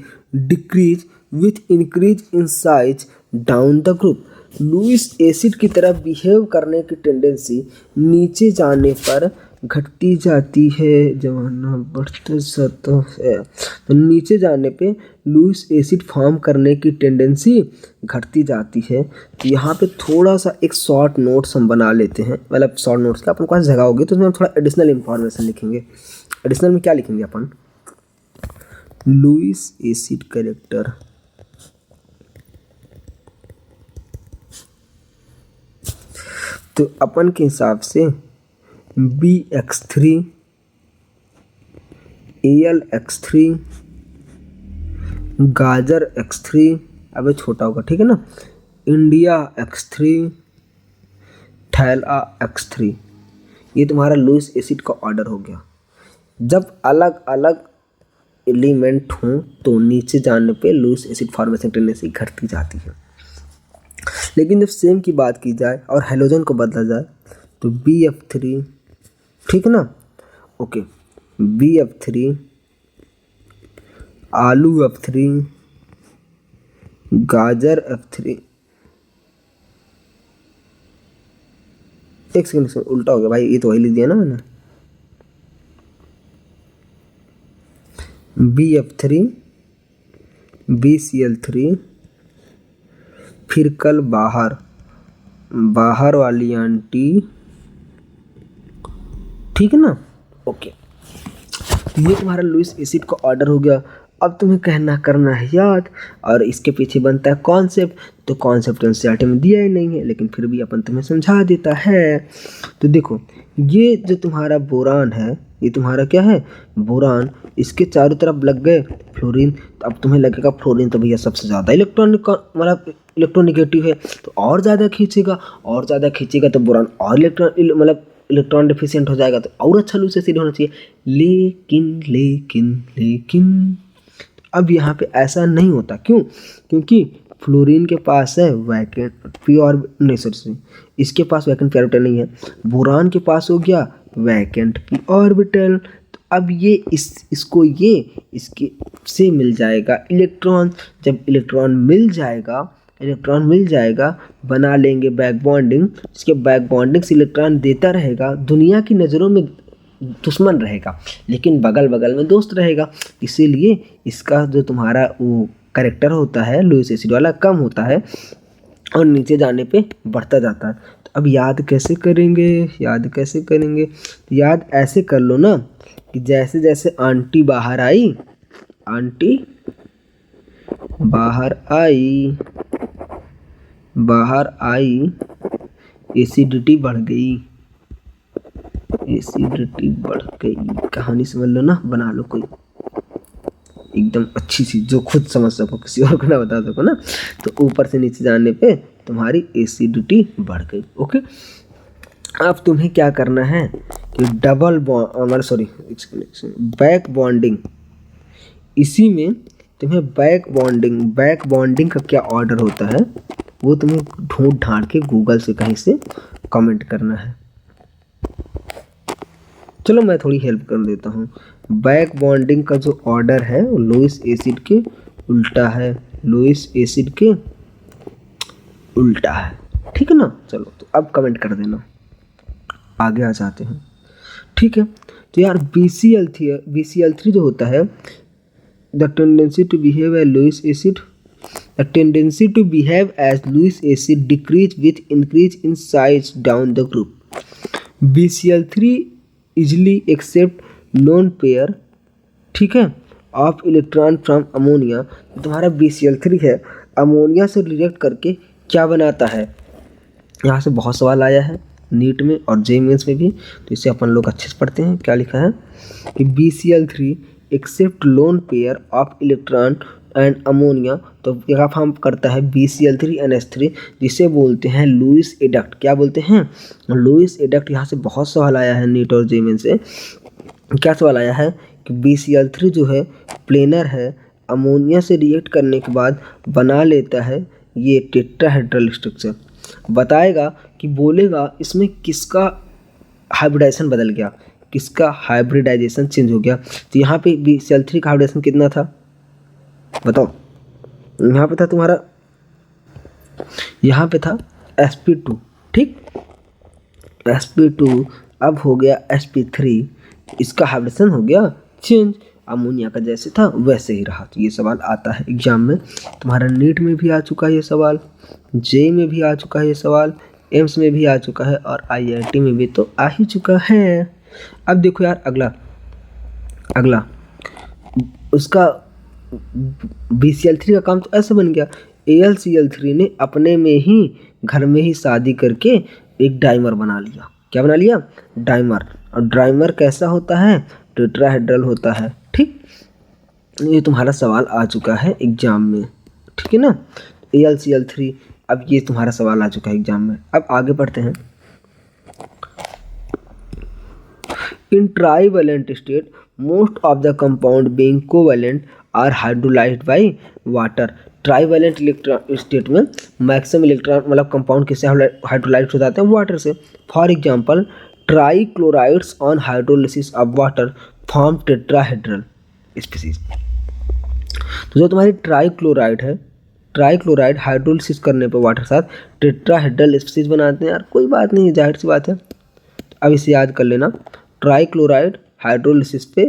decreases with increase in size down the group. Lewis acid की तरह बिहेव करने की टेंडेंसी नीचे जाने पर घटती जाती है, जमाना बढ़ता जाता है। तो नीचे जाने पे लुईस एसिड फॉर्म करने की टेंडेंसी घटती जाती है। तो यहाँ पे थोड़ा सा एक शॉर्ट नोट्स हम बना लेते हैं, मतलब शॉर्ट नोट्स का अपन पास जगह होगी तो उसमें हम थोड़ा एडिशनल इंफॉर्मेशन लिखेंगे। एडिशनल में क्या लिखेंगे अपन? लुईस एसिड कैरेक्टर, तो अपन के हिसाब से BX3 AlX3 गाजर X3, अबे छोटा होगा, ठीक है ना, इंडिया X3 थैला X3। ये तुम्हारा लुईस एसिड का ऑर्डर हो गया। जब अलग अलग एलिमेंट हों तो नीचे जाने पे लुईस एसिड फॉर्मेशन टेंडेंसी घटती जाती है। लेकिन जब सेम की बात की जाए और हेलोजन को बदला जाए तो BF3, ठीक है ना, ओके, BF3 आलू F3 गाजर F3। एक सेकंड, उल्टा हो गया भाई, ये तो वही लिख दिया ना मैंने। BF3 BCl3, फिर कल बाहर वाली आंटी, ठीक है ना, ओके। ये तुम्हारा लुईस एसिड का ऑर्डर हो गया। अब तुम्हें कहना करना है याद, और इसके पीछे बनता है कॉन्सेप्ट। तो कॉन्सेप्ट एनसीईआरटी में दिया ही नहीं है, लेकिन फिर भी अपन तुम्हें समझा देता है। तो देखो, ये जो तुम्हारा बोरान है, ये तुम्हारा क्या है? बोरान। इसके चारों तरफ लग गए फ्लोरीन, तो अब तुम्हें लगेगा फ्लोरीन तो भैया सबसे ज़्यादा इलेक्ट्रोनिगेटिव है, तो और ज़्यादा खींचेगा तो बोरान और इलेक्ट्रॉन डिफिशिएंट हो जाएगा, तो और अच्छा लुईस एसिड होना चाहिए। लेकिन अब यहाँ पे ऐसा नहीं होता। क्यों? क्योंकि फ्लोरीन के पास है वैकेंट पी ऑर्बिटल, नहीं सॉरी, इसके पास वैकेंट पी ऑर्बिटल नहीं है। बोरान के पास हो गया वैकेंट पी ऑर्बिटल। तो अब ये इसको इसके से मिल जाएगा इलेक्ट्रॉन। जब इलेक्ट्रॉन मिल जाएगा, बना लेंगे बैक बॉन्डिंग। इसके बैक बॉन्डिंग से इलेक्ट्रॉन देता रहेगा, दुनिया की नज़रों में दुश्मन रहेगा, लेकिन बगल बगल में दोस्त रहेगा। इसीलिए इसका जो तुम्हारा वो कैरेक्टर होता है लुईस एसिड वाला कम होता है। और नीचे जाने पे बढ़ता जाता है। तो अब याद कैसे करेंगे, याद कैसे करेंगे? तो याद ऐसे कर लो ना कि जैसे जैसे आंटी बाहर आई, आंटी बाहर आई, बाहर आई, एसिडिटी बढ़ गई, एसिडिटी बढ़ गई। कहानी समझ लो ना, बना लो कोई एकदम अच्छी सी जो खुद समझ सको, किसी और को ना बता सको ना। तो ऊपर से नीचे जाने पे तुम्हारी एसिडिटी बढ़ गई। ओके, अब तुम्हें क्या करना है कि double bond, sorry back bonding, इसी में तुम्हें बैक बॉन्डिंग का क्या ऑर्डर होता है वो तुम्हें ढूंढ ढांड के गूगल से कहीं से कमेंट करना है। चलो मैं थोड़ी हेल्प कर देता हूँ। बैक बॉन्डिंग का जो ऑर्डर है वो लुईस एसिड के उल्टा है, लुईस एसिड के उल्टा है, ठीक है ना। चलो तो अब कमेंट कर देना, आगे आ जाते हैं। ठीक है, तो यार BCl3 जो होता है, the tendency to behave as Lewis acid, the tendency to behave as Lewis acid decreases with increase in size down the group. BCl3 easily accept lone pair, ठीक है, ऑफ इलेक्ट्रॉन फ्रॉम अमोनिया। तुम्हारा BCl3 है, ammonia से react करके क्या बनाता है? यहाँ से बहुत सवाल आया है नीट में और JEE मेंस में भी, तो इसे अपन लोग अच्छे से पढ़ते हैं। क्या लिखा है कि BCl3 accept lone pair of electron and ammonia, तो क्या फॉर्म करता है BCl3NH3, जिसे बोलते हैं लुईस एडक्ट। क्या बोलते हैं? Lewis adduct. यहाँ से बहुत सवाल आया है नीट और JEE मेंस से। क्या सवाल आया है कि BCl3 जो है प्लेनर है, अमोनिया से रिएक्ट करने के बाद बना लेता है ये टेट्राहेड्रल स्ट्रक्चर। बताएगा कि बोलेगा इसमें किसका हाइब्रिडाइजेशन बदल गया, किसका हाइब्रिडाइजेशन चेंज हो गया। तो यहाँ पे BCl3 का हाइब्रिडाइजेशन कितना था बताओ? यहाँ पे था तुम्हारा, यहाँ पे था sp2, ठीक, sp2 अब हो गया sp3, इसका हाइब्रिडेशन हो गया चेंज, अमोनिया का जैसे था वैसे ही रहा। तो ये सवाल आता है एग्जाम में, तुम्हारा नीट में भी आ चुका है ये सवाल, JEE में भी आ चुका है ये सवाल, एम्स में भी आ चुका है और IIT में भी तो आ ही चुका है। अब देखो यार अगला उसका BCl3 का काम तो ऐसे बन गया, AlCl3 ने अपने में ही घर में ही शादी करके एक डाइमर बना लिया। क्या बना लिया? डाइमर। और डाइमर कैसा होता है? टेट्राहेड्रल होता है, ठीक। ये तुम्हारा सवाल आ चुका है एग्जाम में, ठीक है ना। AlCl3, अब ये तुम्हारा सवाल आ चुका है एग्जाम में। अब आगे बढ़ते हैं। In trivalent state most of the compound being covalent are hydrolysed by water. Trivalent electron state में मैक्सिमम इलेक्ट्रॉन मतलब कंपाउंड किससे हाइड्रोलाइज्ड हो जाते हैं? वाटर से। For example trichlorides on hydrolysis of water form tetrahedral species. तो जो तुम्हारी ट्राइक्लोराइड है, ट्राइक्लोराइड हाइड्रोलिसिस करने पर वाटर के साथ टेट्राहेड्रल स्पीसीज बनाते हैं। यार कोई बात नहीं, जाहिर सी बात है। अब इसे याद कर लेना, ट्राइक्लोराइड हाइड्रोलिसिस पे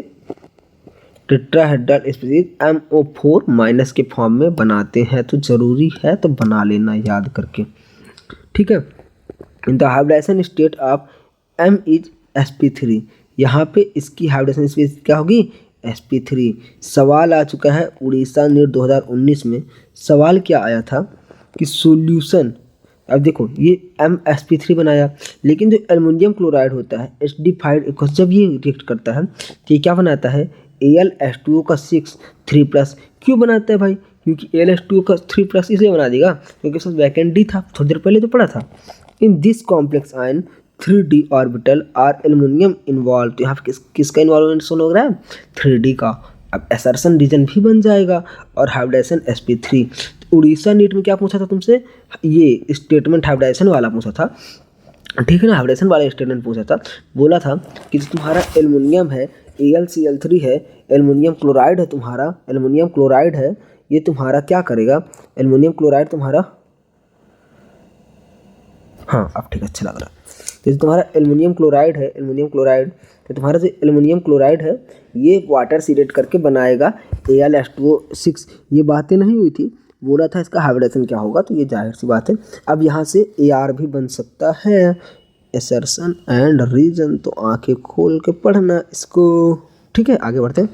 टेट्राहेड्रल स्पीसीज MO4 माइनस के फॉर्म में बनाते हैं। तो जरूरी है तो बना लेना याद करके, ठीक है। In the hybridization state of M is sp3। यहाँ पे इसकी हाइब्रिडाइजेशन स्पीसीज क्या होगी? sp3। सवाल आ चुका है उड़ीसा नीट 2019 में। सवाल क्या आया था कि सॉल्यूशन, अब देखो ये MsP3 बनाया, लेकिन जो एल्युमिनियम क्लोराइड होता है HD5, जब ये रिएक्ट करता है तो ये क्या बनाता है? AlH2O का 6 3+। क्यों बनाता है भाई? क्योंकि AlH2O का 3+ इसलिए बना देगा क्योंकि उसमें वैकेंट डी था, थोड़ी देर पहले तो पढ़ा था। In this complex ion 3D orbital are aluminium involve. तो यहाँ पे किसका इन्वॉल्वमेंट शो हो रहा है? 3D का। अब एसर्शन रीजन भी बन जाएगा और हाइब्रिडाइजेशन sp3। उड़ीसा नीट में क्या पूछा था तुमसे? ये स्टेटमेंट हाइब्रिडाइजेशन वाला पूछा था, ठीक है ना। हाइब्रिडाइजेशन वाला स्टेटमेंट पूछा था, बोला था कि जो तुम्हारा एल्युमिनियम है, AlCl3 है, एल्युमिनियम क्लोराइड है, तुम्हारा एल्युमिनियम क्लोराइड है, ये तुम्हारा क्या करेगा? एल्युमिनियम क्लोराइड तुम्हारा, हाँ अब ठीक अच्छा लग रहा है। तो तुम्हारा एल्युमिनियम क्लोराइड है, एल्युमिनियम क्लोराइड, तो तुम्हारा जो एल्युमिनियम क्लोराइड है ये वाटर से रिएक्ट करके बनाएगा AlH2O6। ये बातें नहीं हुई थी बोला था इसका हाइब्रिडेशन क्या होगा, तो ये जाहिर सी बात है। अब यहाँ से AR भी बन सकता है, एसर्शन एंड रीजन। तो आंखें खोल के पढ़ना इसको। ठीक है, आगे बढ़ते हैं।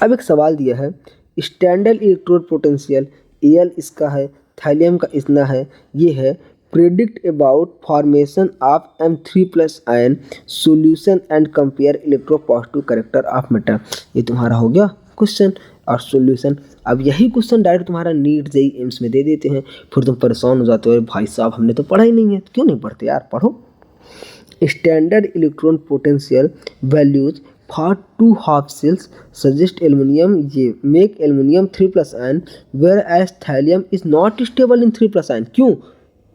अब एक सवाल दिया है, स्टैंडर्ड इलेक्ट्रोड पोटेंशियल AL इसका है, थैलियम का इतना है, ये है। Predict about formation of M3+ ion solution and compare electropositive character of metal. ये तुम्हारा हो गया क्वेश्चन और सॉल्यूशन। अब यही क्वेश्चन डायरेक्ट तुम्हारा नीट जेईई एम्स में दे देते हैं, फिर तुम परेशान हो जाते हो, भाई साहब हमने तो पढ़ा ही नहीं है। क्यों नहीं पढ़ते यार, पढ़ो। Standard electron potential values for two half cells suggest aluminum ये make aluminum 3+ ion whereas thallium is not stable in 3+ ion। क्यों?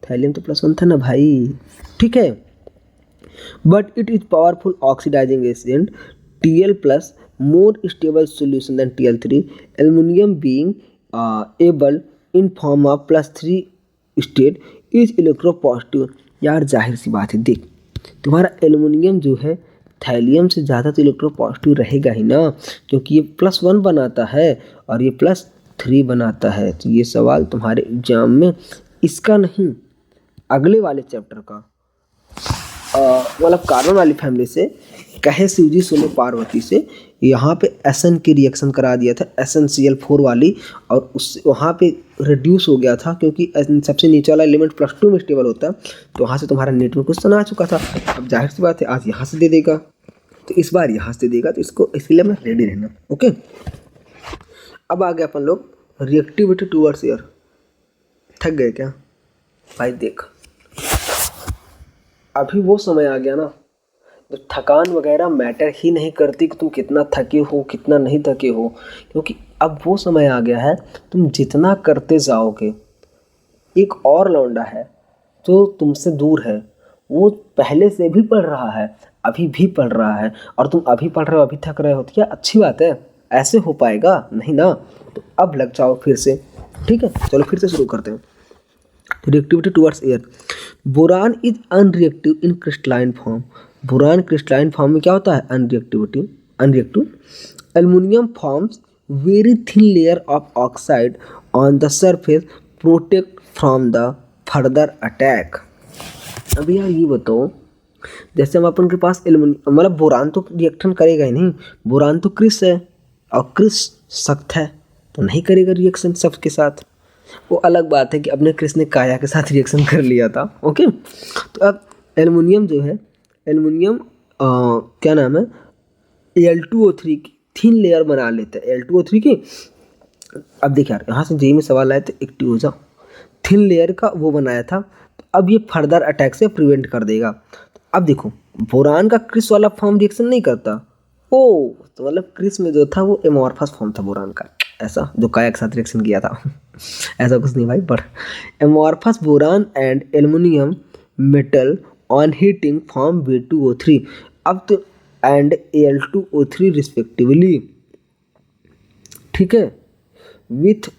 थैलियम तो +1 था ना भाई। ठीक है, but it is powerful oxidizing agent Tl+ more stable solution than Tl3, aluminum being able in form of +3 state is electropositive। यार जाहिर सी बात है, देख तुम्हारा एल्युमिनियम जो है थैलियम से ज़्यादा तो इलेक्ट्रोपॉजिटिव रहेगा ही ना, क्योंकि ये +1 बनाता है और ये +3 बनाता है। तो ये सवाल तुम्हारे एग्जाम में इसका नहीं, अगले वाले चैप्टर का मतलब कार्बन वाली फैमिली से कहे शिवजी सुने पार्वती से, यहाँ पे SN की रिएक्शन करा दिया था, SnCl4 वाली, और उस वहाँ पे रिड्यूस हो गया था क्योंकि सबसे नीचे वाला एलिमेंट +2 में स्टेबल होता है। तो वहाँ से तुम्हारा नेट में क्वेश्चन आ चुका था। अब जाहिर सी बात है आज यहाँ से दे देगा, तो इस बार यहाँ से देगा, तो इसको इसके लिए मैं रेडी रहना। ओके, अब आगे अपन लोग रिएक्टिविटी टूवर्ड्स एयर। थक गए क्या भाई? देख अभी वो समय आ गया ना, तो थकान वगैरह मैटर ही नहीं करती कि तुम कितना थके हो कितना नहीं थके हो, क्योंकि अब वो समय आ गया है तुम जितना करते जाओगे। एक और लौंडा है जो तुमसे दूर है, वो पहले से भी पढ़ रहा है, अभी भी पढ़ रहा है, और तुम अभी पढ़ रहे हो अभी थक रहे हो, तो क्या अच्छी बात है? ऐसे हो पाएगा नहीं ना। तो अब लग जाओ फिर से। ठीक है, चलो फिर से शुरू करते हैं। Reactivity towards air. Boron is unreactive in crystalline form. Boron crystalline form में क्या होता है? Unreactive. Aluminium forms very thin layer of oxide on the surface protect from the further attack. अभी यार ये बताओ, जैसे हम अपन के पास एल्युमिनियम मतलब बोरान तो रिएक्शन करेगा ही नहीं, बोरान तो क्रिस है और क्रिस सख्त है तो नहीं करेगा रिएक्शन सख्त के साथ। वो अलग बात है कि अपने क्रिस ने काया के साथ रिएक्शन कर लिया था। ओके, तो अब एल्युमिनियम जो है, एल्युमिनियम क्या नाम है, Al2O3 की थिन लेयर बना लेते हैं, Al2O3 की। अब देखिए यार, यहाँ से जेईई में सवाल आए थे, एक्टिव हो जाओ। थिन लेयर का वो बनाया था, तो अब ये फर्दर अटैक से प्रिवेंट कर देगा। अब देखो, बोरान का क्रिस वाला फॉर्म रिएक्शन नहीं करता। ओ, तो मतलब क्रिस में जो था वो एमॉर्फस फॉर्म था बोरान का, ऐसा जो काया के साथ रिएक्शन किया था। ऐसा कुछ नहीं भाई, पर amorphous boron and aluminium metal on heating form B2O3 अब तो एंड Al2O3 रिस्पेक्टिवली। ठीक है, with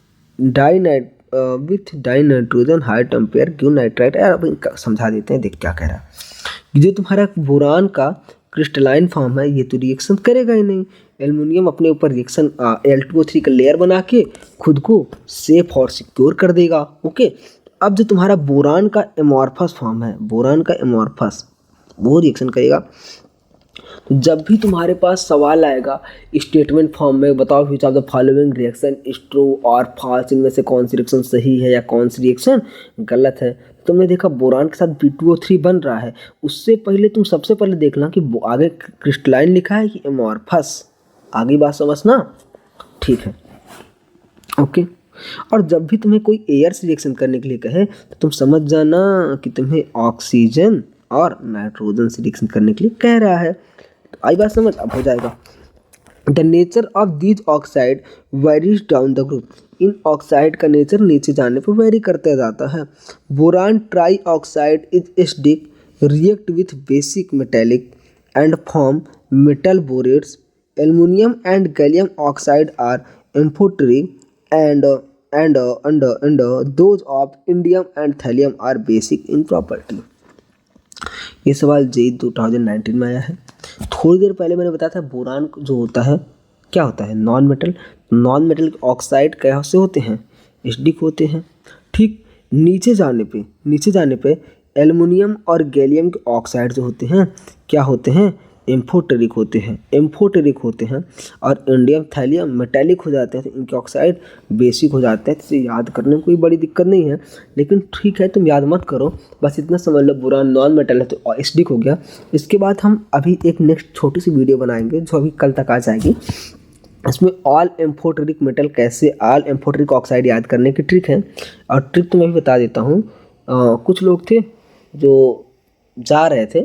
dinitrogen high temperature give nitrite. यार अब समझा देते हैं, देख क्या कह रहा है। जो तुम्हारा बोरान का क्रिस्टलाइन फॉर्म है, ये तो रिएक्शन करेगा ही नहीं। एल्युमिनियम अपने ऊपर रिएक्शन Al2O3 का लेयर बना के खुद को सेफ और सिक्योर कर देगा। ओके, अब जो तुम्हारा बोरान का एमॉर्फस फॉर्म है, बोरान का एमॉर्फस, वो रिएक्शन करेगा। तो जब भी तुम्हारे पास सवाल आएगा स्टेटमेंट फॉर्म में, बताओ which of the following reaction is true और फॉल्स, इनमें से कौन सी रिएक्शन सही है या कौन सी रिएक्शन गलत है। तुमने देखा बोरान के साथ B2O3 बन रहा है, उससे पहले तुम सबसे पहले देखना कि आगे क्रिस्टलाइन लिखा है कि एमॉर्फस। आगे बात समझना, ठीक है? ओके, और जब भी तुम्हें कोई एयर से रिएक्शन करने के लिए कहे तो तुम समझ जाना कि तुम्हें ऑक्सीजन और नाइट्रोजन से रिएक्शन करने के लिए कह रहा है। तो आई बात समझ, अब हो जाएगा। The nature of these oxide varies down the group. इन ऑक्साइड का नेचर नीचे जाने पर वेरी करता जाता है। Boron trioxide is acidic, react with basic metallic and form metal borates. Aluminium and gallium oxide are amphoteric and those of indium and thallium are basic in property। ये सवाल JEE 2019 में आया है। थोड़ी देर पहले मैंने बताया था बोरान जो होता है क्या होता है, non metal. Non metal oxide कैसे होते हैं, एसिडिक होते हैं। ठीक नीचे जाने पे एल्युमिनियम और गैलियम के ऑक्साइड जो होते हैं क्या होते हैं, एम्फोटेरिक होते हैं और इंडियम थैलियम मेटेलिक हो जाते हैं। तो इनके ऑक्साइड बेसिक हो जाते हैं। इसे याद करने में कोई बड़ी दिक्कत नहीं है, लेकिन ठीक है तुम याद मत करो, बस इतना समझ लो बोरान नॉन मेटल है तो एसिडिक हो गया। इसके बाद हम अभी एक नेक्स्ट छोटी सी वीडियो बनाएंगे जो अभी कल तक आ जाएगी। इसमें ऑल एम्फोटेरिक मेटल कैसे, ऑल एम्फोटेरिक ऑक्साइड याद करने की ट्रिक है। और ट्रिक तो मैं भी बता देता हूँ। कुछ लोग थे जो जा रहे थे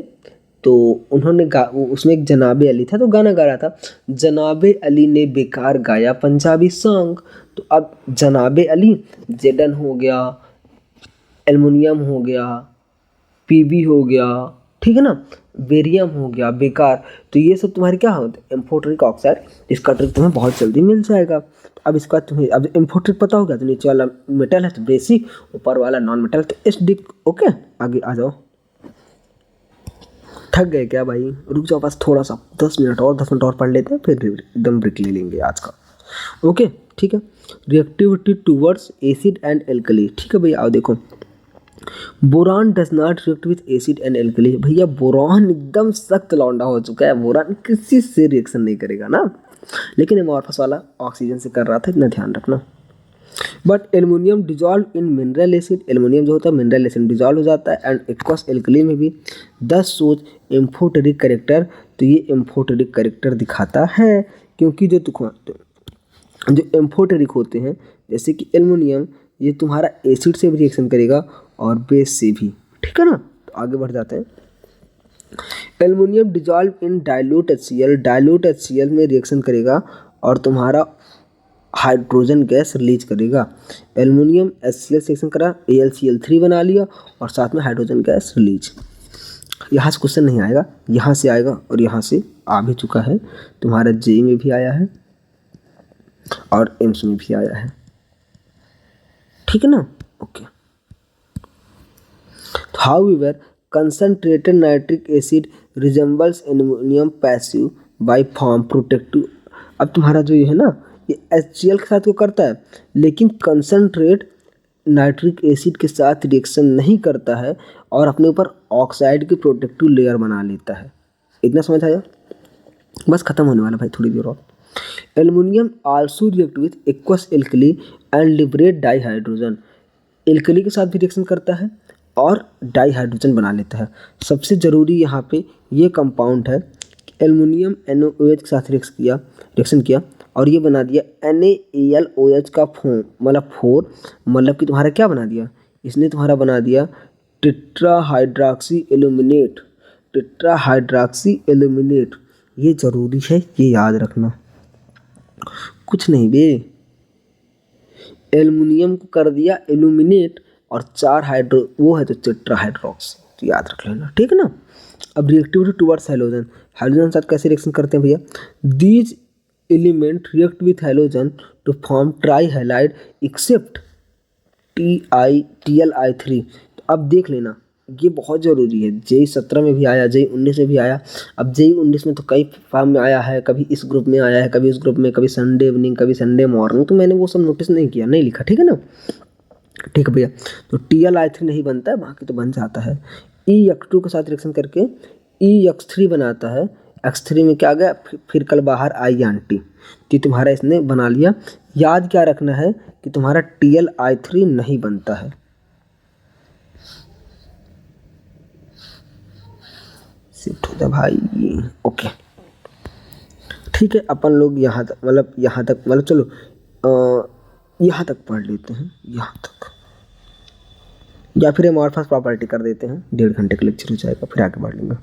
तो उन्होंने उसमें एक जनाबे अली था तो गाना गा रहा था, जनाबे अली ने बेकार गाया पंजाबी सॉन्ग। तो अब जनाबे अली जेडन हो गया, एल्युमिनियम हो गया, पीबी हो गया, ठीक है ना, बेरियम हो गया बेकार। तो ये सब तुम्हारे क्या होते हैं, एम्फोटेरिक ऑक्साइड। इसका ट्रिक तुम्हें बहुत जल्दी मिल जाएगा। अब इसका तुम्हें अब एम्फोटेरिक पता होगा तो नीचे वाला मेटल है तो बेसिक, ऊपर वाला नॉन मेटल तो एसिडिक। ओके आगे आ जाओ। थक गए क्या भाई, रुक जाओ बस थोड़ा सा 10 मिनट और पढ़ लेते हैं, फिर एकदम ब्रेक ले लेंगे आज का। ओके ठीक है। Reactivity towards acid and alkali. ठीक है भैया आओ देखो, boron does not react with acid and alkali. भैया बोरान एकदम सख्त लौंडा हो चुका है, बोरान किसी से रिएक्शन नहीं करेगा ना, लेकिन एमोर्फस वाला ऑक्सीजन से कर रहा था, इतना ध्यान रखना। But aluminium dissolve in mineral acid, aluminium जो होता है मिनरल एसिड डिजॉल्व हो जाता है एंड एक्वस एल्कली में भी। 10 सोच एम्फोटेरिक करेक्टर। तो ये एम्फोटेरिक करेक्टर दिखाता है क्योंकि जो एम्फोटेरिक होते हैं जैसे कि एल्युमिनियम, ये तुम्हारा एसिड से भी रिएक्शन करेगा और बेस से भी, ठीक है ना। तो आगे बढ़ जाते हैं। Aluminium dissolve in dilute HCl, dilute HCl में रिएक्शन करेगा और तुम्हारा हाइड्रोजन गैस रिलीज करेगा। एल्युमिनियम HCl से रिएक्शन करा, AlCl3 बना लिया और साथ में हाइड्रोजन गैस रिलीज। यहाँ से क्वेश्चन नहीं आएगा, यहाँ से आएगा और यहाँ से आ भी चुका है, तुम्हारा JEE में भी आया है और एम्स में भी आया है, ठीक है ना। Okay. However, concentrated nitric acid resembles ammonium passive by form protective। अब तुम्हारा जो ये है ना, ये HCl के साथ वो करता है लेकिन कंसनट्रेट नाइट्रिक एसिड के साथ रिएक्शन नहीं करता है और अपने ऊपर ऑक्साइड की प्रोटेक्टिव लेयर बना लेता है। इतना समझ आया, बस खत्म होने वाला भाई थोड़ी देर और। Aluminium also react with aqueous alkali and liberate dihydrogen. Alkali के साथ भी रिएक्शन करता है और डाईहाइड्रोजन बना लेता है। सबसे ज़रूरी यहाँ पे ये कंपाउंड है कि एल्युमिनियम NaOH के साथ रिएक्शन किया और ये बना दिया NaAlOH का फोर, मतलब कि तुम्हारा क्या बना दिया, इसने तुम्हारा बना दिया टेट्राहाइड्रॉक्सी एल्युमिनेट। ये ज़रूरी है, ये याद रखना। कुछ नहीं बे, एल्युमिनियम को कर दिया एल्यूमिनेट और 4 हाइड्रो वो है तो टेट्राहाइड्रॉक्सी, तो याद रख लेना, ठीक है ना। अब रिएक्टिविटी टुवर्ड्स हैलोजन, हैलोजन के साथ कैसे रिएक्शन करते हैं भैया, these element react with halogen to form trihalide except TlI3। तो अब देख लेना, ये बहुत ज़रूरी है। JEE 17 में भी आया, JEE 19 में भी आया। अब JEE 19 में तो कई फॉर्म में आया है, कभी इस ग्रुप में आया है, कभी उस ग्रुप में, कभी संडे इवनिंग, कभी संडे मॉर्निंग, तो मैंने वो सब नोटिस नहीं किया, नहीं लिखा, ठीक है ना। ठीक है भैया, तो TlI3 नहीं बनता है, बाकी तो बन जाता है। EX2 के साथ रिएक्शन करके EX3 बनाता है। X3 में क्या आ गया, फिर कल बाहर आई आंटी, तो तुम्हारा इसने बना लिया। याद क्या रखना है कि तुम्हारा TlI3 नहीं बनता है। शिफ्ट हो जा भाई। ओके ठीक है, अपन लोग यहाँ तक मतलब चलो यहाँ तक पढ़ लेते हैं, यहाँ तक, या फिर एमॉर्फस प्रॉपर्टी कर देते हैं, 1.5 घंटे का लेक्चर हो जाएगा, फिर आगे बढ़ लेंगे।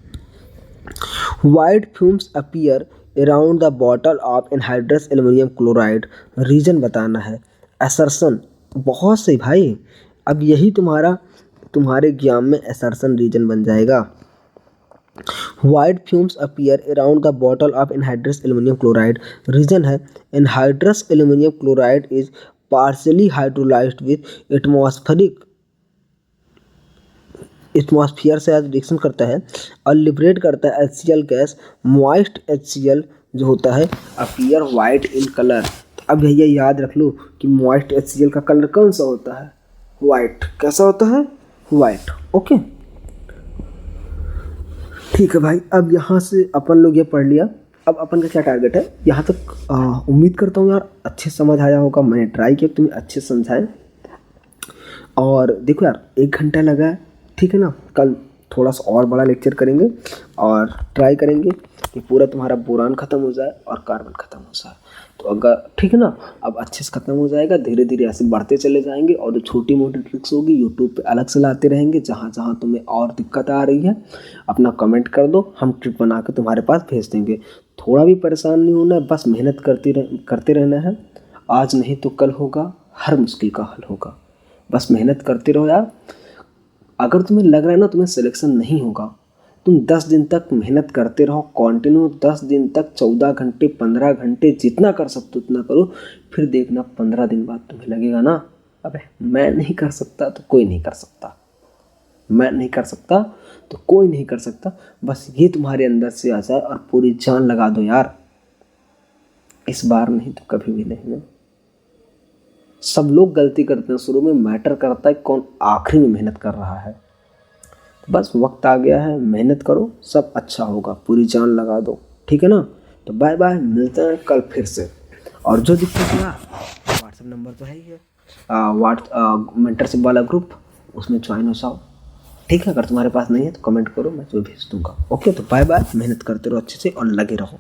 White fumes appear around the bottle of anhydrous aluminium chloride. Reason बताना है, असर्शन, बहुत सही भाई। अब यही तुम्हारे एग्जाम में असर्शन रीजन बन जाएगा। White fumes appear around the bottle of anhydrous aluminium chloride. Reason है anhydrous aluminium chloride is partially hydrolysed with atmosphere से रिएक्शन करता है और लिबरेट करता है HCl गैस। मॉइस्ट HCl जो होता है अपीयर वाइट इन कलर। अब भैया याद रख लो कि मॉइस्ट HCl का कलर कौन सा होता है? वाइट। कैसा होता है? वाइट। ओके, ठीक है भाई। अब यहाँ से अपन लोग ये पढ़ लिया। अब अपन का क्या टारगेट है यहाँ तक? उम्मीद करता हूँ यार अच्छे समझ आया होगा। मैंने ट्राई किया तुम्हें अच्छे समझाए। और देखो यार 1 घंटा लगा है, ठीक है ना। कल थोड़ा सा और बड़ा लेक्चर करेंगे और ट्राई करेंगे कि पूरा तुम्हारा बोरान ख़त्म हो जाए और कार्बन ख़त्म हो जाए। तो अगर ठीक है ना, अब अच्छे से ख़त्म हो जाएगा। धीरे धीरे ऐसे बढ़ते चले जाएंगे और जो छोटी मोटी ट्रिक्स होगी यूट्यूब पे अलग से लाते रहेंगे। जहाँ जहाँ तुम्हें और दिक्कत आ रही है अपना कमेंट कर दो, हम ट्रिक बना के तुम्हारे पास भेज देंगे। थोड़ा भी परेशान नहीं होना है, बस मेहनत करते रहना है। आज नहीं तो कल होगा, हर मुश्किल का हल होगा। बस मेहनत करते रहो यार। अगर तुम्हें लग रहा है ना तुम्हें सिलेक्शन नहीं होगा, तुम 10 दिन तक मेहनत करते रहो कंटिन्यू। 10 दिन तक 14 घंटे 15 घंटे जितना कर सकते हो उतना करो। फिर देखना 15 दिन बाद तुम्हें लगेगा ना अबे मैं नहीं कर सकता तो कोई नहीं कर सकता, मैं नहीं कर सकता तो कोई नहीं कर सकता। बस ये तुम्हारे अंदर से आ जाए और पूरी जान लगा दो यार। इस बार नहीं तो कभी भी नहीं ना। सब लोग गलती करते हैं शुरू में, मैटर करता है कौन आखिरी में मेहनत कर रहा है। बस वक्त आ गया है, मेहनत करो, सब अच्छा होगा, पूरी जान लगा दो, ठीक है ना। तो बाय बाय, मिलते हैं कल फिर से। और जो दिक्कत हुआ व्हाट्सएप नंबर तो है ही है, मेंटरशिप वाला ग्रुप, उसमें ज्वाइन हो जाओ, ठीक है। अगर तुम्हारे पास नहीं है तो कमेंट करो, मैं तो भेज दूंगा। ओके, तो बाय बाय, मेहनत करते रहो अच्छे से और लगे रहो।